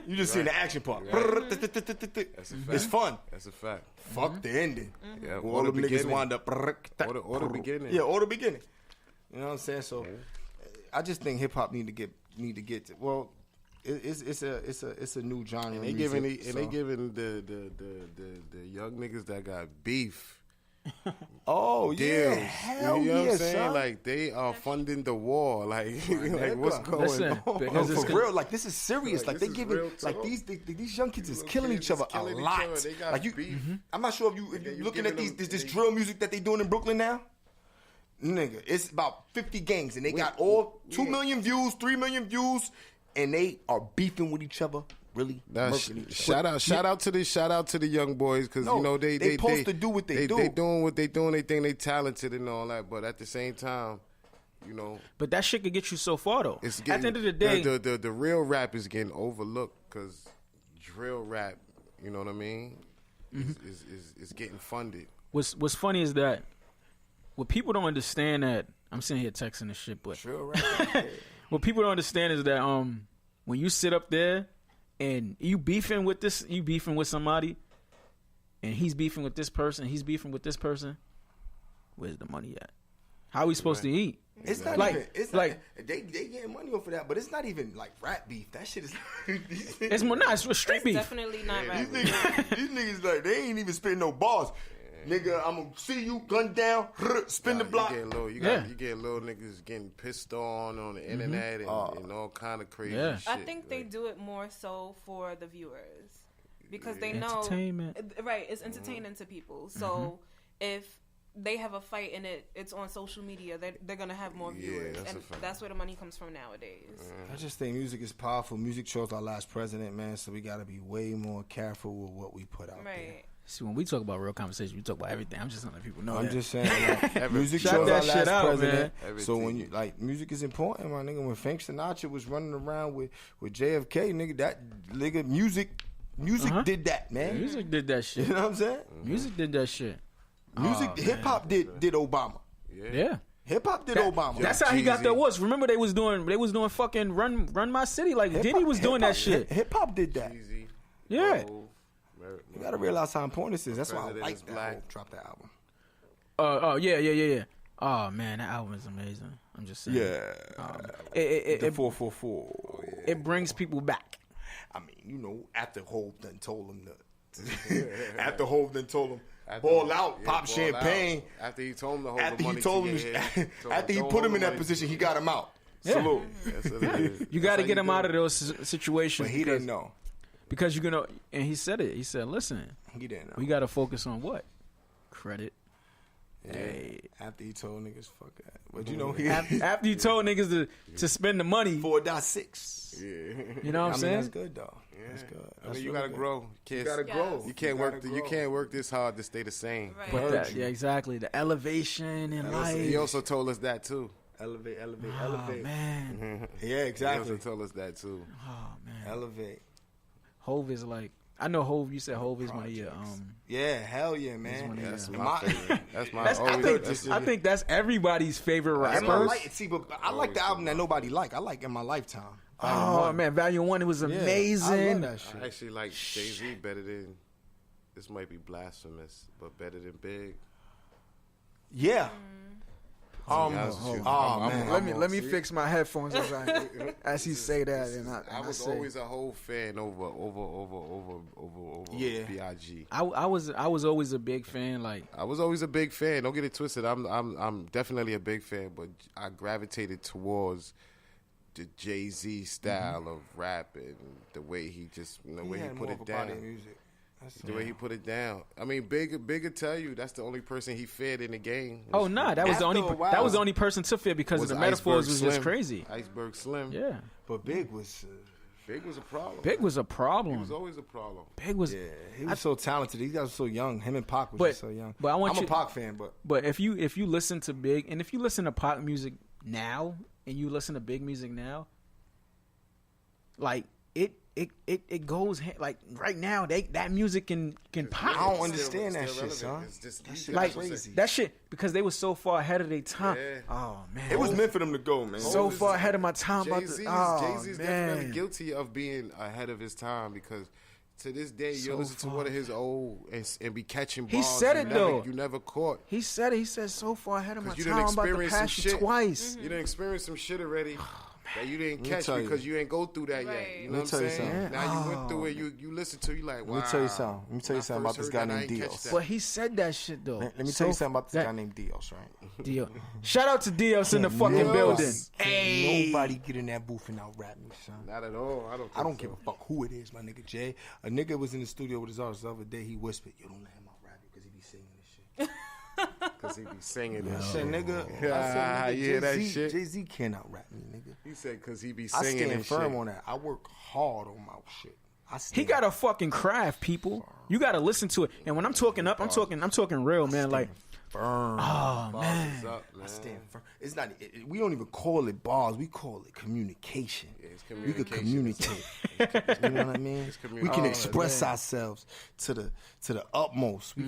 You just seeing the action part. That's a fact. It's fun. That's a fact. Fuck the ending. Yeah, All the niggas wind up. Or the beginning. Yeah, or the beginning. You know what I'm saying? So, I just think hip hop need to get to, well. It's a new genre. And they giving the young niggas that got beef. Oh deals. yeah, hell you know what I'm yeah, saying? son. Like they are funding the war. Like what's going on? Because for real, like this is serious. Like they this is giving real like talk. these young kids is Little killing kids each other is killing a each lot. other. They got Like you, beef. I'm not sure if you you looking at giving them- this drill music that they doing in Brooklyn now. Nigga, it's about 50 gangs, and they got all 2 million views, 3 million views, and they are beefing with each other. Really, shout out to the young boys, because you know they supposed to do what they do. They doing what they doing. They think they talented and all that, but at the same time, you know. But that shit could get you so far though. It's at the end of the day, the real rap is getting overlooked because drill rap, you know what I mean, is getting funded. What's funny is that what people don't understand, that I'm sitting here texting this shit, but Drill rap. what people don't understand is that when you sit up there and you beefing with somebody, and he's beefing with this person, where's the money at? How are we supposed to eat? It's not they getting money off of that, but it's not even like rap beef. That shit is. It's more not. It's street beef. Definitely not rap These beef. niggas like they ain't even spitting no bars. Nigga, I'm gonna see you, gun down, spin the block. You get little niggas getting pissed on the internet and all kind of crazy shit. I think they do it more so for the viewers because they know, entertainment. right? It's entertaining to people. So if they have a fight and it's on social media, they're gonna have more viewers, and that's where the money comes from nowadays. I just think music is powerful. Music chose our last president, man. So we gotta be way more careful with what we put out there. See, when we talk about real conversation, we talk about everything. I'm just letting people know. I'm just saying, like, music Shout chose that our shit last out, president. man. So when you like, music is important, my nigga. When Frank Sinatra was running around with JFK, nigga, that nigga music did that, man. Music did that shit. You know what I'm saying? Music did that shit. Music, hip hop did Obama. Yeah. Hip hop did Obama. That's how he got the awards. Remember they was doing fucking run my city, like Diddy was doing that shit. Hip hop did that. Easy. Yeah. You gotta realize how important this is. That's why I like that whole Drop that album. Yeah. Oh man, that album is amazing. I'm just saying. Yeah. It 444. It brings people back. I mean, you know, after Hov then told him ball out, pop champagne. After he told him to hold After the money he told to him, your head. after he put him in that position, he got him out. Yeah. Salute. That's what it is. You got to get him out of those situations. But he didn't know. Because you're gonna, and he said it. He said, "Listen, He didn't know. we got to focus on what? Credit." Yeah. Hey. After he told niggas, fuck that. But you know, he After you told niggas to spend the money, 4.6. Yeah. you know what I'm I mean, saying? that's good though. That's good. I That's mean, you really gotta good. grow. You gotta grow. You can't work this hard to stay the same. Right. But that, yeah, exactly. The elevation in life. He also told us that too. Elevate. Oh man. Yeah, He exactly. also told us that too. Oh man. Elevate. Hov is like, I know Hov. You said Hov is one of your Yeah, hell yeah, man. one of That's your- my favorite. That's my I think that's everybody's favorite In my rapper. life, see, but I like the album that nobody like. I like In My Lifetime. Oh man, Volume 1, it was Yeah, amazing. I love that shit. I actually like Jay-Z better than, this might be blasphemous, but better than Big. Yeah. Man, let me fix my headphones as he say that, and I was always a whole fan over B.I.G. I was always a big fan. Like, I was always a big fan. Don't get it twisted. I'm definitely a big fan, but I gravitated towards the Jay-Z style of rap and the way he just, the way he put it down. The way he put it down. I mean, Big would tell you that's the only person he fed in the game. oh nah, that was the only person to fit because of the metaphors was just crazy. Iceberg Slim. Yeah, But Big was a problem. Big was a problem. He was always a problem. Big was. yeah, he was so talented. These guys were so young. Him and Pac was just so young. But I'm a Pac fan, But if you listen to Big and if you listen to Pac music now and you listen to Big music now, like it goes like right now that music can pop. I don't understand that shit, son. That shit Like crazy. that shit because they were so far ahead of their time. Yeah. Oh man, It was meant for them to go, man. so far ahead of my time. Jay-Z's man. definitely guilty of being ahead of his time because to this day you'll listen to one of his old and be catching bars. He said it though. You never caught. He said it. He said so far ahead of my 'Cause you time. done I'm about to experienced some pass you shit. twice. You done experienced some shit already that you didn't me catch tell you. because you ain't go through that yet. Right. You know what Let me I'm tell you saying? something. Now you went through it. You listen to it, you like, wow. Let me tell you something. Let me tell you When I something about first this heard guy that, I named ain't catch Dios. that. But he said that shit though. Let me So tell you something about this that- guy named Dios, right? Dios. Shout out to Dios in the fucking Dios. building. Can't nobody get in that booth and out rap me, son. Not at all. I don't give a fuck who it is, my nigga Jay. A nigga was in the studio with his artist the other day. He whispered, "You don't let him out rap you because he be singing this shit." Because he be singing and Shit, shit. nigga. Yeah, you hear that shit? Jay-Z cannot rap me, nigga. He said because he be I singing stand and firm shit. on that. I work hard on my shit. He got a fucking craft, people. You got to listen to it. And when I'm talking up, I'm talking real, man. Like, firm. oh man. Up, man. I stand firm. It's not. We don't even call it bars. We call it communication. Yeah, it's We can communicate. You know what I mean? We can express ourselves to the utmost. We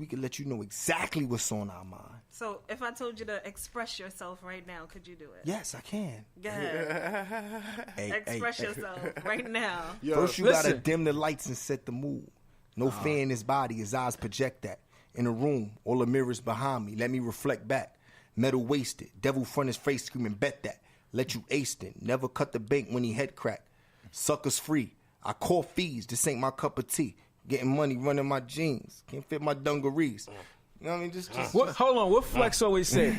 could let you know exactly what's on our mind. So if I told you to express yourself right now, could you do it? Yes, I can. Go ahead. Express yourself right now. Yo, First, you listen. gotta dim the lights and set the mood. No fear in his body. His eyes project that. In a room, all the mirrors behind me. Let me reflect back. Metal wasted. Devil front his face screaming, bet that. Let you ace it. Never cut the bank when he head cracked. Suckers free. I call fees. This ain't my cup of tea. Getting money running my jeans. Can't fit my dungarees. You know what I mean? Just Hold on. What Flex always said?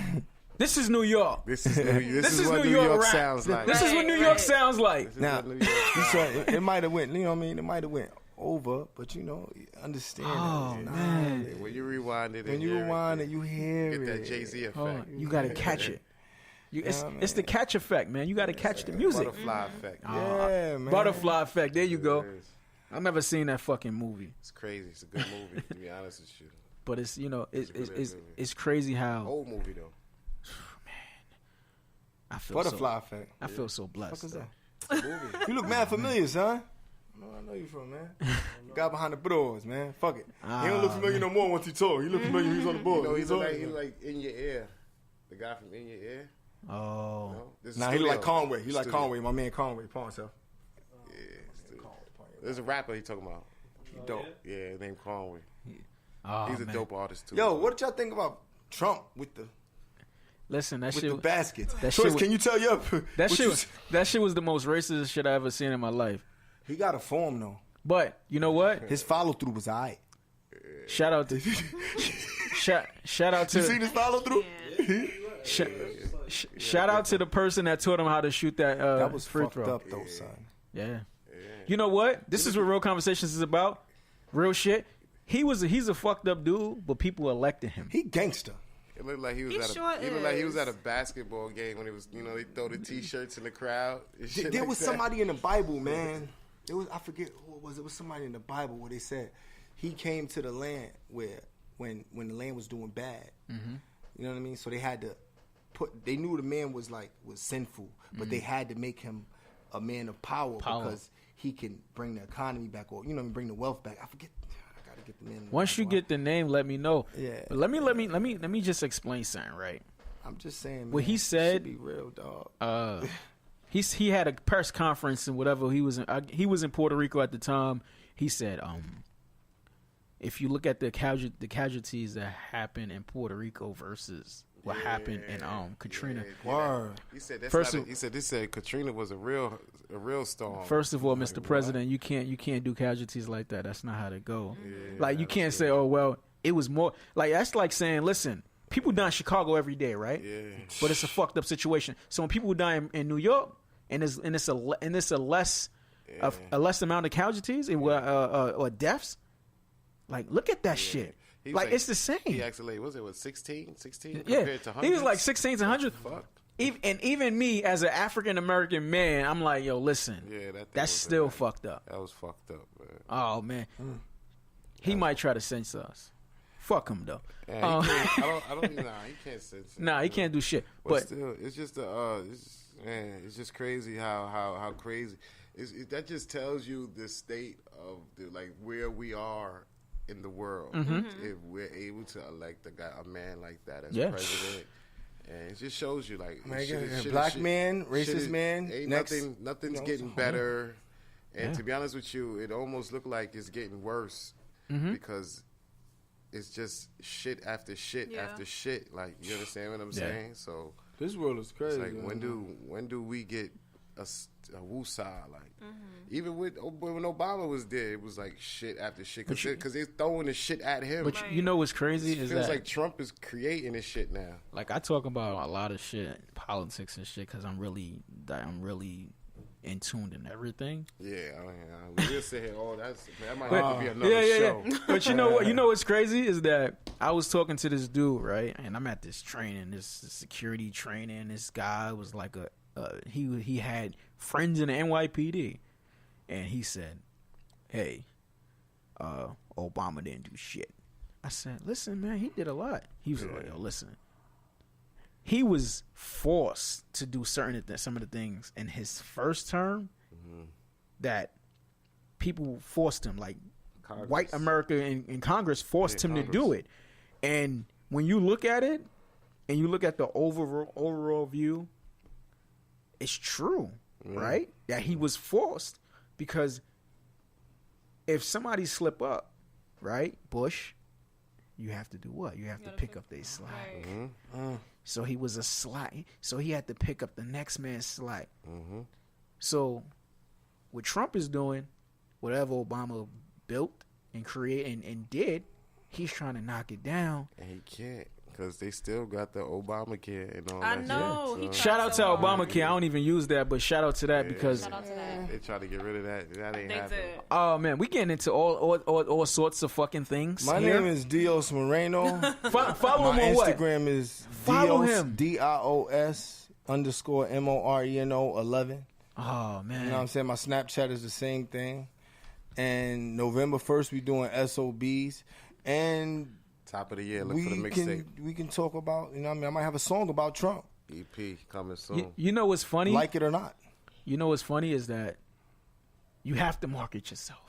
This is New York. This is what New York rap. sounds like. This is what New York sounds like. now, you saw it might have went. You know what I mean? It might have went over, but you know, understand. Oh, man. When you rewind it, When you rewind it, you hear get it. that Jay-Z effect. Oh, you got to catch it. It's the catch effect, man. You got to catch the music. Butterfly effect. Yeah, man. Butterfly effect. There you go. It is. I've never seen that fucking movie, It's crazy. It's a good movie, to be honest with you. but it's really it's crazy how Old movie though. I feel Butterfly effect. I feel so blessed. Fuck is though. that? Movie. You look mad familiar, son. I know you from, man. The guy behind the doors, man. Fuck it. He don't look familiar no more once he talk. He look familiar when he's on the board. You know, he look like In Your Ear. The guy from In Your Ear. Oh, No? This is Nah, he look like studio. Conway. He like Studio. Conway. My man Conway. Pawn himself. Yeah, studio. There's a rapper he talking about. He dope. Yeah, named Conway. oh He's a man. dope artist too. Yo, what did y'all think about Trump with the Listen, that shit. the baskets? that Choice, shit can you tell your That what shit. That shit was the most racist shit I ever seen in my life. He got a form though. But you know what? His follow through was alright. Shout out to shout out You seen to his follow through? shout out to the person that taught him how to shoot that That was free fucked throw. up though, son. Yeah. You know what? This is what Real Conversations is about. Real shit. He's a fucked up dude, but people elected him. He gangster. It looked like he was He at sure he looked like he was is. at a basketball game when it was, they throw the t-shirts in the crowd. And shit There like was that. somebody in the Bible, man. I forget who it was. It was somebody in the Bible where they said he came to the land where when the land was doing bad. Mm-hmm. You know what I mean? So they had to they knew the man was sinful, but they had to make him a man of power. Because he can bring the economy back, or bring the wealth back. I forget. I gotta get the man. Once you get the name, let me know. Yeah. But let me just explain something, right? I'm just saying. Man, What he said- should be real, dog. He had a press conference and whatever. He was in Puerto Rico at the time. He said, if you look at the casualties that happened in Puerto Rico versus what happened in Katrina. Word. He said he said Katrina was a real storm. First of all, Mr. President, you can't do casualties like that. That's not how they go. Like you can't say, oh well, it was more like that's like saying, listen, people die in Chicago every day, right? Yeah. But it's a fucked up situation. So when people die in New York, and it's a less amount of casualties or deaths, like look at that shit. Like it's the same. He actually was it 16 yeah, compared to 100? he was like 16 to 100. Even me as an African American man, I'm like, yo, listen, that's still fucked up. That was fucked up, man. Oh man, he might try to censor us. Fuck him though. Yeah, he can't censor. Nah, he can't do shit. But still, it's just it's just crazy how crazy. That just tells you the state of where we are in the world. If we're able to elect a man like that as president. And it just shows you black man, racist man. Nothing's getting better. And to be honest with you, it almost looked like it's getting worse because it's just shit after shit after shit. Like, you understand what I'm saying? So this world is crazy. It's like when do we get a woosah? Like even when Obama was there, it was like shit after shit because they're throwing the shit at him. But you know what's crazy is feels that like Trump is creating this shit now. Like I talk about a lot of shit, politics and shit, because I'm really in tune and everything. Yeah, we just sit here. Oh, that might have to be another show. Yeah. But you know what? You know what's crazy is that I was talking to this dude, right? And I'm at this training, this security training. This guy was like he had friends in the NYPD, and he said, "Hey, Obama didn't do shit." I said, "Listen, man, he did a lot." He was like, "Yo, listen." He was forced to do some of the things in his first term that people forced him, like Congress. White America in Congress forced him to do it. And when you look at it, and you look at the overall view, it's true, right? That he was forced, because if somebody slip up, right, Bush, you have to do what? You have to pick up their slack. Right. So he was a slack. So he had to pick up the next man's slack. So what Trump is doing, whatever Obama built and created and did, he's trying to knock it down. And he can't, because they still got the Obamacare and all I that know. shit. So. Shout out to Obamacare. I don't even use that, but shout out to that because shout out to that. They try to get rid of that. That ain't happening. Oh man, we getting into all sorts of fucking things. My name is Dios Moreno. Follow him on what? My Instagram is Follow Dios him. DIOS_MORENO 11. Oh man, you know what I'm saying? My Snapchat is the same thing. And November 1st, we doing SOBs. And top of the year, look for the mixtape. We can talk about, you know what I mean? I might have a song about Trump. EP coming soon. You know what's funny? Like it or not. You know what's funny is that you have to market yourself.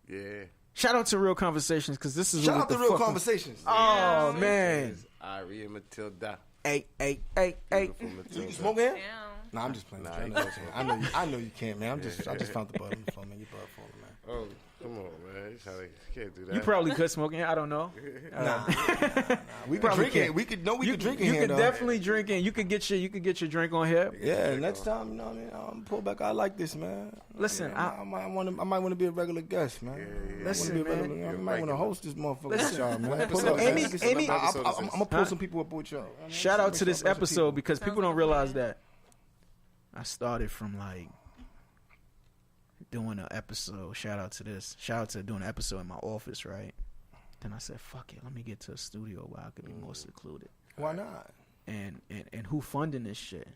Yeah. Shout out to Real Conversations, because this is shout out to Real Conversations. Oh man, Ari and Matilda. Hey. You smoking here? Yeah. Nah, I'm just playing. Nah, I know you can't, man. I just found the bud on the phone, man. Your bud falling, man. Oh, come on, man. You can't do that. You probably could smoke in. I don't know. Nah. We could drink it. We could drink in here. You could definitely drink in. You could get your drink on here. Yeah, next time, you know what I mean? I'm pull back. I like this, man. Listen, I might want to be a regular guest, man. Listen, man. I might want to host this motherfucker with y'all, man. I'm gonna pull some people up with y'all. Shout out to this episode, because people don't realize that I started from like doing an episode. Shout out to doing an episode in my office, right? Then I said, fuck it, let me get to a studio where I could be more secluded. Why not? And who funding this shit?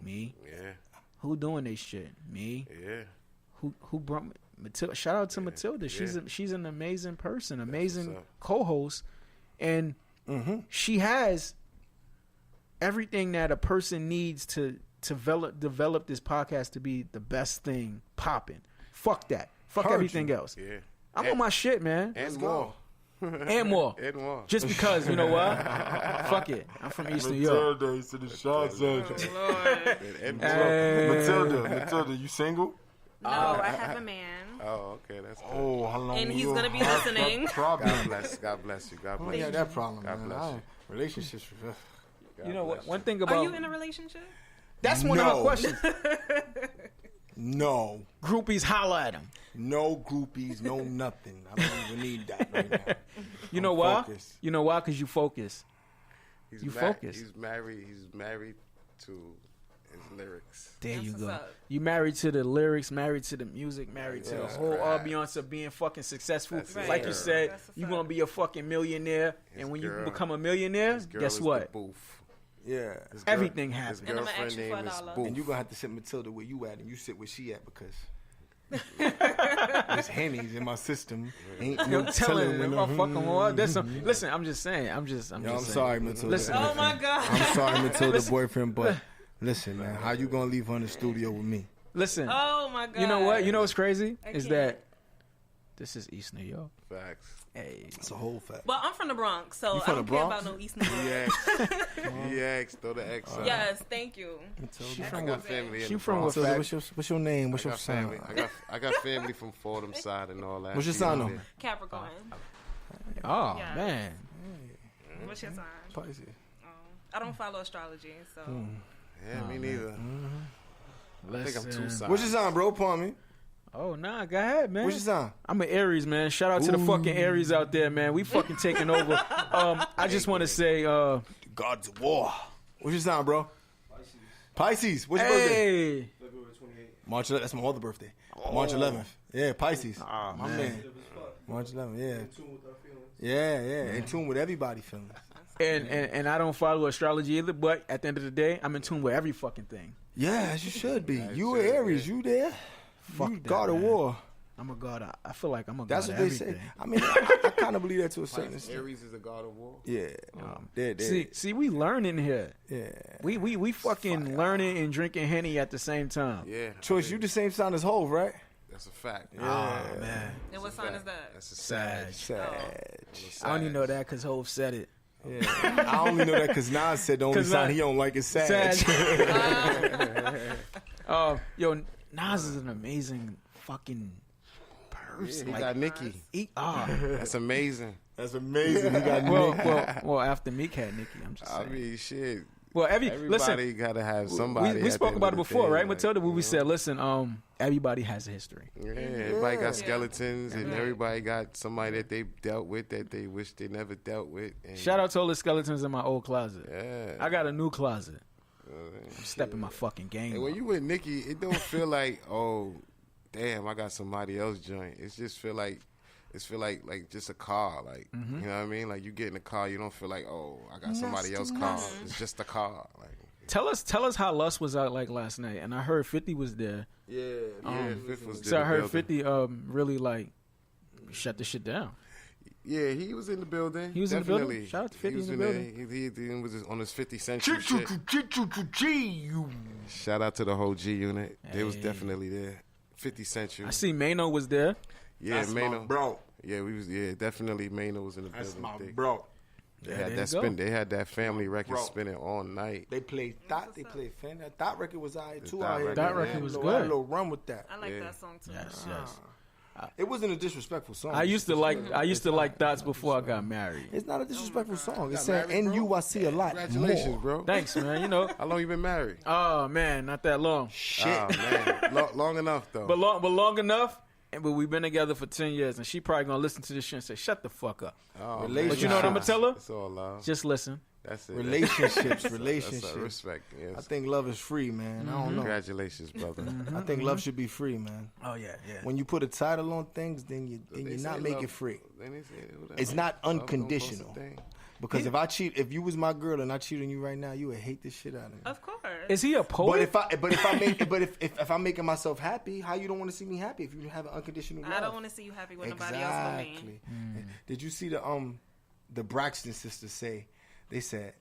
Me. Yeah. Who doing this shit? Me. Yeah. Who brought Matilda? Shout out to Matilda. She's an amazing person, amazing co-host, and she has everything that a person needs to develop this podcast to be the best thing popping. Fuck that. Fuck everything else. Yeah. I'm on my shit, man. And more. And more. Just because, you know what? Fuck it. I'm from East New York. Matilda, to the shot section. Matilda, you single? No, I have a man. Oh, okay, that's good. Oh, how long? And he's gonna be listening. God bless you. God bless you. Yeah, that problem. God bless you. Relationships. You know what? One thing about Are you in a relationship? That's one of her questions. No. Groupies, holla at him. No groupies, no nothing. I don't even need that right now. You know why? Focused. You know why? Because you focus. Focus. He's married to his lyrics. There you go. You married to the lyrics, married to the music, married to the whole ambiance of being fucking successful. Right. Like you said, you're going to be a fucking millionaire. And when you become a millionaire, guess what? Yeah. Everything happens. And I'm going to ask you for $1. And you're going to have to sit Matilda where you at, and you sit where she at, because there's Henny's in my system. Ain't no telling when listen, I'm just saying. I'm sorry, Matilda. Listen, oh my God. I'm sorry, Matilda, boyfriend, but listen, man, how you gonna leave her in the studio with me? Listen. Oh my God. You know what? You know what's crazy is that this is East New York. Facts. Hey, it's a whole fact. Well, I'm from the Bronx, so I don't care about no East New York. Yes, throw the X out. Yes, thank you. She from what fact? What's your name? What's your family? I got family from Fordham side and all that. What's your sign though? Capricorn. Oh man. What's your sign? Pisces. I don't follow astrology, so. Yeah, me neither. I think I'm too signs. What's your sign, bro? Palm me. Oh, nah, go ahead, man. What's your sign? I'm an Aries, man. Shout out to the fucking Aries out there, man. We fucking taking over. I just want to say... Gods of War. What's your sign, bro? Pisces. What's your birthday? February 28th. March 11th. That's my other birthday. March 11th. Yeah, Pisces. Oh, my man. March 11th. Yeah. In tune with our feelings. Yeah. In tune with everybody's feelings. And I don't follow astrology either, but at the end of the day, I'm in tune with every fucking thing. Yeah, as you should be. You were Aries. You there. Fuck you that, God of man. war. I'm a god. I feel like I'm a god. That's of what they everything. say. I mean, I kind of believe that to a certain extent. Aries is a god of war. Yeah. See, we learning here. Yeah. We fucking learning and drinking Henny at the same time. Yeah. Choice, you the same sign as Hov, right? That's a fact. Oh man. And what sign is that? That's a Sag. Sag. I only know that because Hov said it. Yeah. I only know that because Nas said the only sign he don't like is Sag. Yo, Nas is an amazing fucking person. Yeah, he got Nicki. That's amazing. That's amazing. He got Nick. Well, after Meek had Nicki, I'm just saying. I mean, shit. Well, everybody gotta have somebody. We spoke about it before, right? Like, Matilda, where we said, listen, everybody has a history. Yeah, everybody got skeletons, and everybody got somebody that they dealt with that they wish they never dealt with. And Shout out to all the skeletons in my old closet. Yeah, I got a new closet. I'm stepping my fucking game. And when you with Nicki, it don't feel like, oh, damn, I got somebody else joint. It just feel like just a car, like you know what I mean. Like you get in the car, you don't feel like, oh, I got somebody else's car. It's just a car. Like tell us how Lust was out like last night, and I heard 50 was there. Yeah, Fifth was So I heard building. 50 really like shut the shit down. Yeah, he was in the building. He was Definitely. in the building. Shout out to 50 He was in the building. He was on his 50 Century shit. Shout out to the whole G unit. They was definitely there. 50 Century. I see Moreno was there. Yeah, that's Moreno. my bro. Yeah, we was. Yeah, definitely. Moreno was in the That's building. my bro. They Yeah, had there that you go. spin. They had that family record Bro. spinning all night. They played Thought. They played Fan. That Thought record was out here too. Thought Out here. record, That record Yeah. was I had good. a little run with that. I like Yeah. that song too. Yes. It wasn't a disrespectful song. I used to like Thoughts before I got married. It's not a disrespectful song. It's Got saying married, bro? I see a lot Congratulations, more. bro. Thanks, man. You know. How long you been married? Oh man, not that long. Shit. Oh man, long enough though. But long enough. But we've been together for 10 years, and she probably gonna listen to this shit and say, "Shut the fuck up." Oh, Relationships. But you know what I'm gonna tell her? It's all love. Just listen. That's it. Relationships. That's a respect. Yes. I think love is free, man. I don't know. Congratulations, brother. I think love should be free, man. Oh yeah. When you put a title on things, then you not make it free. Then they say, It's not love don't unconditional. cost a thing. Because if you was my girl and I cheated on you right now, you would hate the shit out of me. Of course. Is he a poet? If I'm making myself happy, how you don't want to see me happy if you have an unconditional love? I don't want to see you happy with nobody else but me. Exactly. Did you see the Braxton sisters say? They said,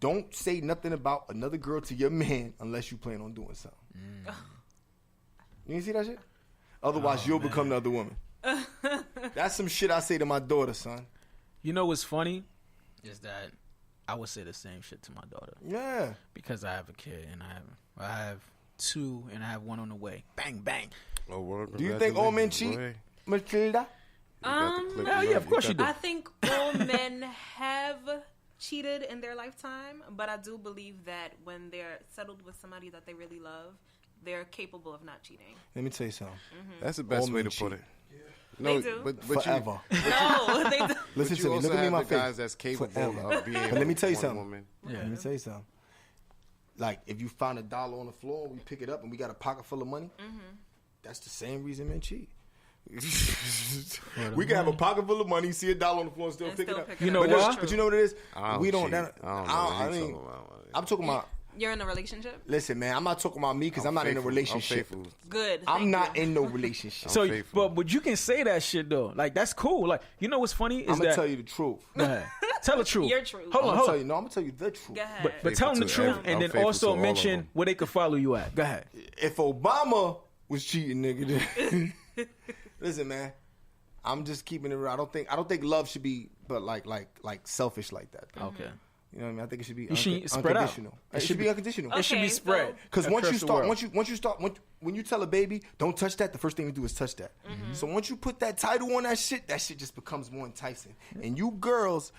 "Don't say nothing about another girl to your man unless you plan on doing something." You didn't see that shit? Otherwise, you'll become the other woman. That's some shit I say to my daughter, son. You know what's funny is that I would say the same shit to my daughter Yeah. because I have a kid and I have two and I have one on the way. Bang bang. Oh, well, Do you think all men cheat, boy. Matilda? Hell yeah, of course you do. I think all men have cheated in their lifetime, but I do believe that when they're settled with somebody that they really love, they're capable of not cheating. Let me tell you something. That's the best All way men to put cheat. it. No, They do. but Forever. No, they do. Listen you to me. also Look at me in have my the guys face. that's capable Forever. of being. But let me tell you one something. woman. Yeah. Let me tell you something. Like, if you find $1 on the floor, we pick it up and we got a pocket full of money, that's the same reason men cheat. We can have a pocket full of money, see $1 on the floor, and still And pick still it up. pick You it know up. why? But you know what it is? I don't We don't. cheat. That, I don't know I what he's mean, talking about. I'm talking about. You're in a relationship? Listen, man, I'm not talking about me because I'm not in a faithful. relationship. I'm faithful. Good. I'm thank not you. in no relationship. So, faithful. but you can say that shit though. Like that's cool. Like you know what's funny is I'm gonna that. tell you the truth. Go ahead. Tell the truth. Your truth. Hold I'm on, gonna hold tell on. you. No, I'm gonna tell you the truth. Go ahead. But tell them the Faithful truth, to and I'm then faithful to also all of mention them. where they could follow you at. Go ahead. If Obama was cheating, nigga, then listen, man. I'm just keeping it real. I don't think love should be, but like selfish like that. Though. Okay. You know what I mean? I think it should be You should spread out. unconditional. It should be unconditional. It should be Okay, spread. Because across once you the start, world. when you tell a baby, don't touch that, the first thing you do is touch that. So once you put that title on that shit just becomes more enticing. And you girls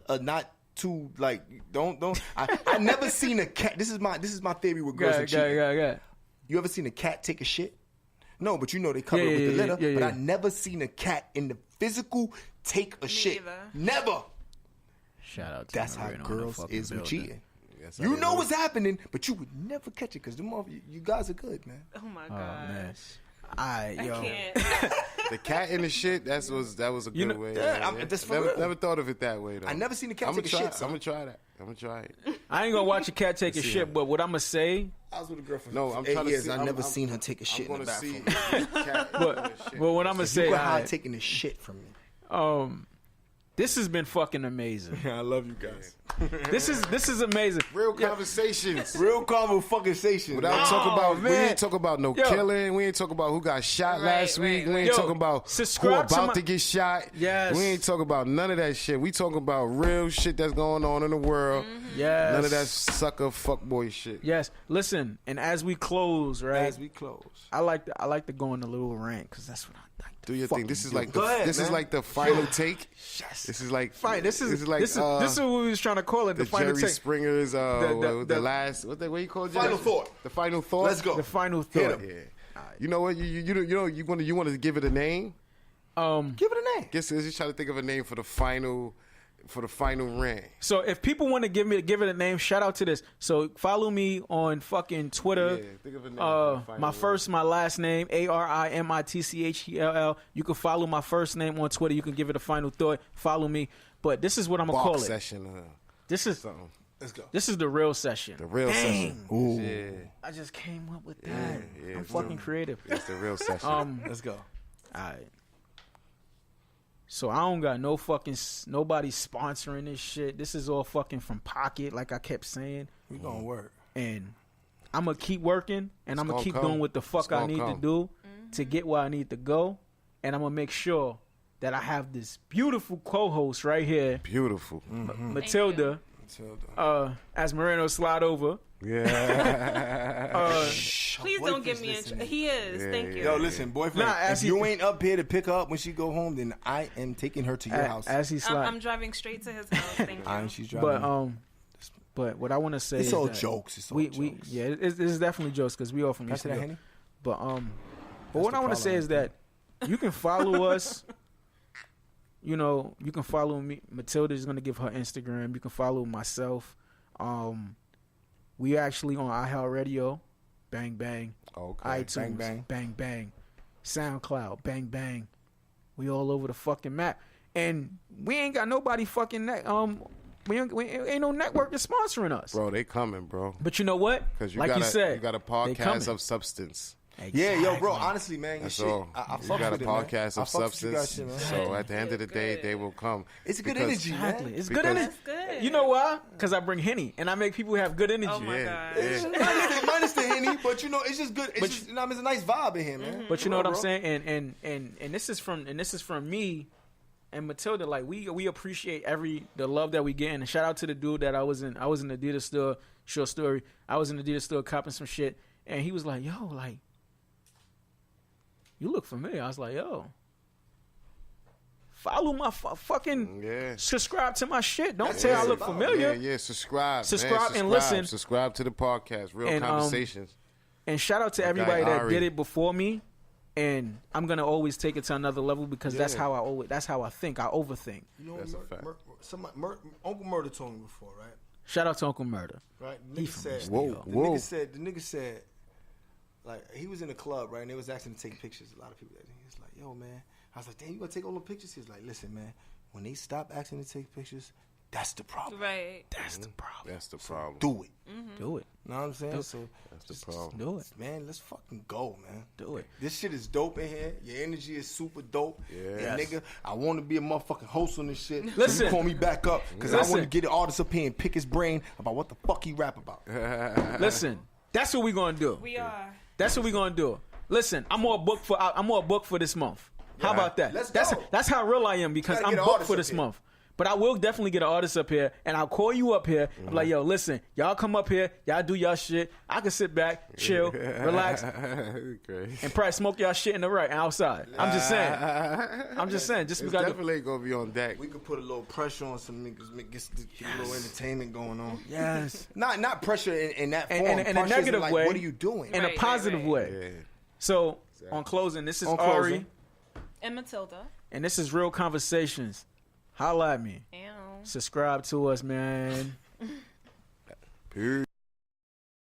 are not too like don't. I never seen a cat. This is my theory with girls and cheating. Yeah. You ever seen a cat take a shit? No, but you know they cover it with the litter. But I never seen a cat in the physical take a shit. either. Never. Shout out to That's how Moreno in the girls fucking is with building. cheating. You know what's happening, but you would never catch it because you guys are good, man. Oh my god. Man. I can't. The cat in the shit. That was a good way. Never thought of it that way though. I never seen a cat take a shit. I'm gonna try that. I'm gonna try it. I ain't gonna watch a cat take a shit, but what I'm gonna say. I was with a girl for I'm 8 trying to years. see. I never seen her take a shit in the bathroom. But what I'm gonna say. You hide taking the shit from me. This has been fucking amazing. I love you guys. This is amazing. Real conversations. Real conversations. Without talking about, we ain't talking about no killing. We ain't talking about who got shot last week. We ain't talking about who about to get shot. Yes. We ain't talking about none of that shit. We talking about real shit that's going on in the world. Yes. None of that sucker fuckboy shit. Yes. Listen, and as we close, right? As we close, I like to go on a little rant because that's what I like. Do your thing. This is like is like the final take. Yes. This is like fine. This is like this is what we was trying to call it. The final Jerry take. Springer's the last what you call it? Final thought. The final thought. Let's go. The final thought. Yeah. You know what? You want to give it a name? Give it a name. Guess just try to think of a name for the final rant. So if people want to give it a name, shout out to this. So follow me on fucking Twitter. Yeah, think of a name for the final my first, my last name, ARIMITCHELL. You can follow my first name on Twitter. You can give it a final thought. Follow me. But this is what I'm gonna call it. Session. This is Something. Let's go. This is the real session. The real session. Ooh. Yeah. I just came up with that. Yeah, I'm fucking creative. It's the real session. Let's go. All right. So I don't got no fucking nobody sponsoring this shit. This is all fucking from pocket, like I kept saying. We gonna work. And I'm gonna keep working, and I'm gonna keep doing what the fuck I need to do to get where I need to go, and I'm gonna make sure that I have this beautiful co-host right here, Beautiful. Matilda. As Moreno slide over. Yeah. Please don't get me in. He is. Thank you. Yo, listen, boyfriend. If you ain't up here to pick her up when she go home, then I am taking her to your house. As he slide. I'm driving straight to his house. Thank you. She's driving. But what I want to say it's is all that jokes. It's all jokes. Yeah, it's definitely jokes because we all from East York. But what I want to say is that you can follow us. You know, you can follow me. Matilda is gonna give her Instagram. You can follow myself. We actually on iHeartRadio, bang bang. Okay. iTunes, bang bang. SoundCloud, bang bang. We all over the fucking map, and we ain't got nobody fucking we ain't no network that's sponsoring us. Bro, they coming, bro. But you know what? Because like you said, you got a podcast of substance. Exactly. Yeah, yo, bro. Honestly, man, That's shit. all. I You fuck got a with podcast it, of substance. man. So at the end of the day, they will come. It's good energy, Exactly. man. It's good energy. That's good. You know why? Because I bring Henny, and I make people have good energy. Oh my god. Minus the Henny, but you know, it's just good. It's just, you know, it's a nice vibe in here, man. But you know what I'm saying? And this is from me and Matilda. Like we appreciate the love that we get. And shout out to the dude that I was in the Adidas store. Short story. I was in the Adidas store copping some shit, and he was like, "Yo, like, you look familiar." I was like, "Yo, follow my fucking subscribe to my shit. Don't say I look familiar." Yeah, subscribe and listen. Subscribe to the podcast, Real Conversations. And shout out to everybody that did it before me. And I'm gonna always take it to another level because that's how I think. I overthink. You know, That's a fact. Uncle Murder told me before, right? Shout out to Uncle Murder. Right. The nigga said, like, he was in a club, right? And they was asking to take pictures. A lot of people. He was like, "Yo, man." I was like, "Damn, you gonna take all the pictures?" He was like, "Listen, man. When they stop asking to take pictures, that's the problem. Right. That's the problem. That's the problem. Do it. Do it. Know what I'm saying? So That's the problem. Do it. man, let's fucking go, man. Do it. This shit is dope in here. Your energy is super dope. Yeah. And nigga, I want to be a motherfucking host on this shit. So Listen. you call me back up because I Listen. want to get the artist up here and pick his brain about what the fuck he rap about. Listen, that's what we gonna do. We are. That's what we gonna do. Listen, I'm more booked for this month. How about that? Let's that's go. that's how real I am because Gotta I'm get an booked artist for up this here. month. But I will definitely get an artist up here, and I'll call you up here. I'm like, yo, listen, y'all come up here, y'all do y'all shit. I can sit back, chill, relax, and probably smoke y'all shit in the right outside. I'm just saying. Just It's because definitely gonna be on deck. We could put a little pressure on some niggas, get a little entertainment going on. yes, Not pressure in that form. and in a Pressure negative like, way. What are you doing? in a Right, positive right. way. Yeah. So on closing, this is On Ari, closing. And Matilda. and this is Real Conversations. Holla at me. Ew. Subscribe to us, man. Peace.